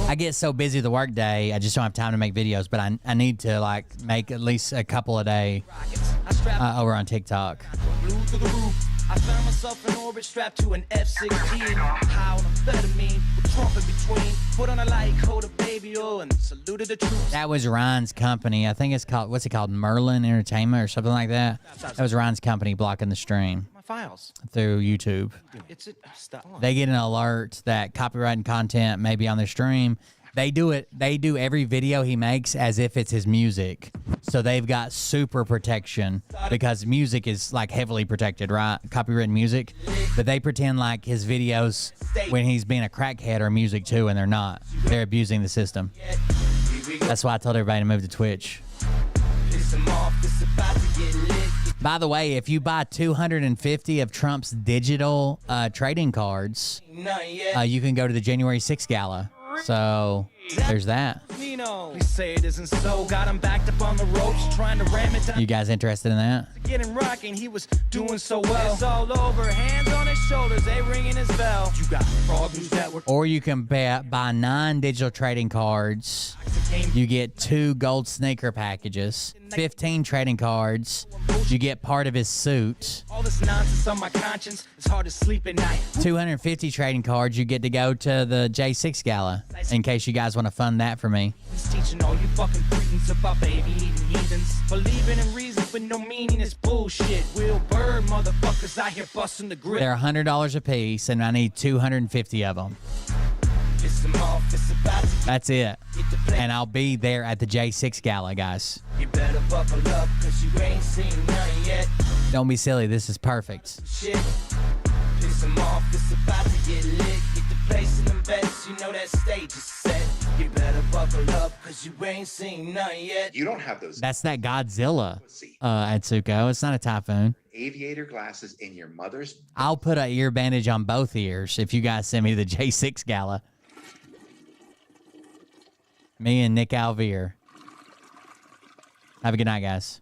I get so busy the work day, I just don't have time to make videos, but I need to like make at least a couple a day over on TikTok. I found myself in orbit strapped to an F-16. High on amphetamine with Trump in between. Put on a light coat of baby oil and saluted the troops. That was Ryan's company. I think it's called, what's it called? Merlin Entertainment or something like that. That was Ryan's company blocking the stream. My files. Through YouTube. They get an alert that copyrighted content may be on their stream. They do every video he makes as if it's his music. So they've got super protection because music is like heavily protected, right? Copyrighted music. But they pretend like his videos when he's being a crackhead are music too, and they're not. They're abusing the system. That's why I told everybody to move to Twitch. By the way, if you buy 250 of Trump's digital trading cards, you can go to the January 6th gala. So there's that. Say it isn't so. Got him backed up on the ropes, trying to ram it down. You guys interested in that? Getting rocking, he was doing so well. It's all over, hands on his shoulders, they ringing his bell. You got frog news network. Or you can buy 9 digital trading cards. You get 2 gold sneaker packages. 15 trading cards. You get part of his suit. All this nonsense on my conscience, it's hard to sleep at night. 250 trading cards. You get to go to the J6 gala. In case you guys want to fund that for me. He's teaching all you fucking freaks about baby eating heathens. Believing in reasons with no meaning is bullshit. Will Bird motherfuckers out here busting the grip. They're $100 a piece, and I need 250 of them. That's it. And I'll be there at the J6 Gala, guys. You better buckle up, cause you ain't seen none yet. Don't be silly. This is perfect. Shit. Piss 'em off, it's about to get lit. Get the place in them beds, you know that stage is set. You better buckle up, cause you ain't seen none yet. You don't have those That's that Godzilla, Atsuko. It's not a typhoon. aviator glasses in your mother's. I'll put an ear bandage on both ears if you guys send me to the J6 Gala. Me and Nick Alvear. Have a good night, guys.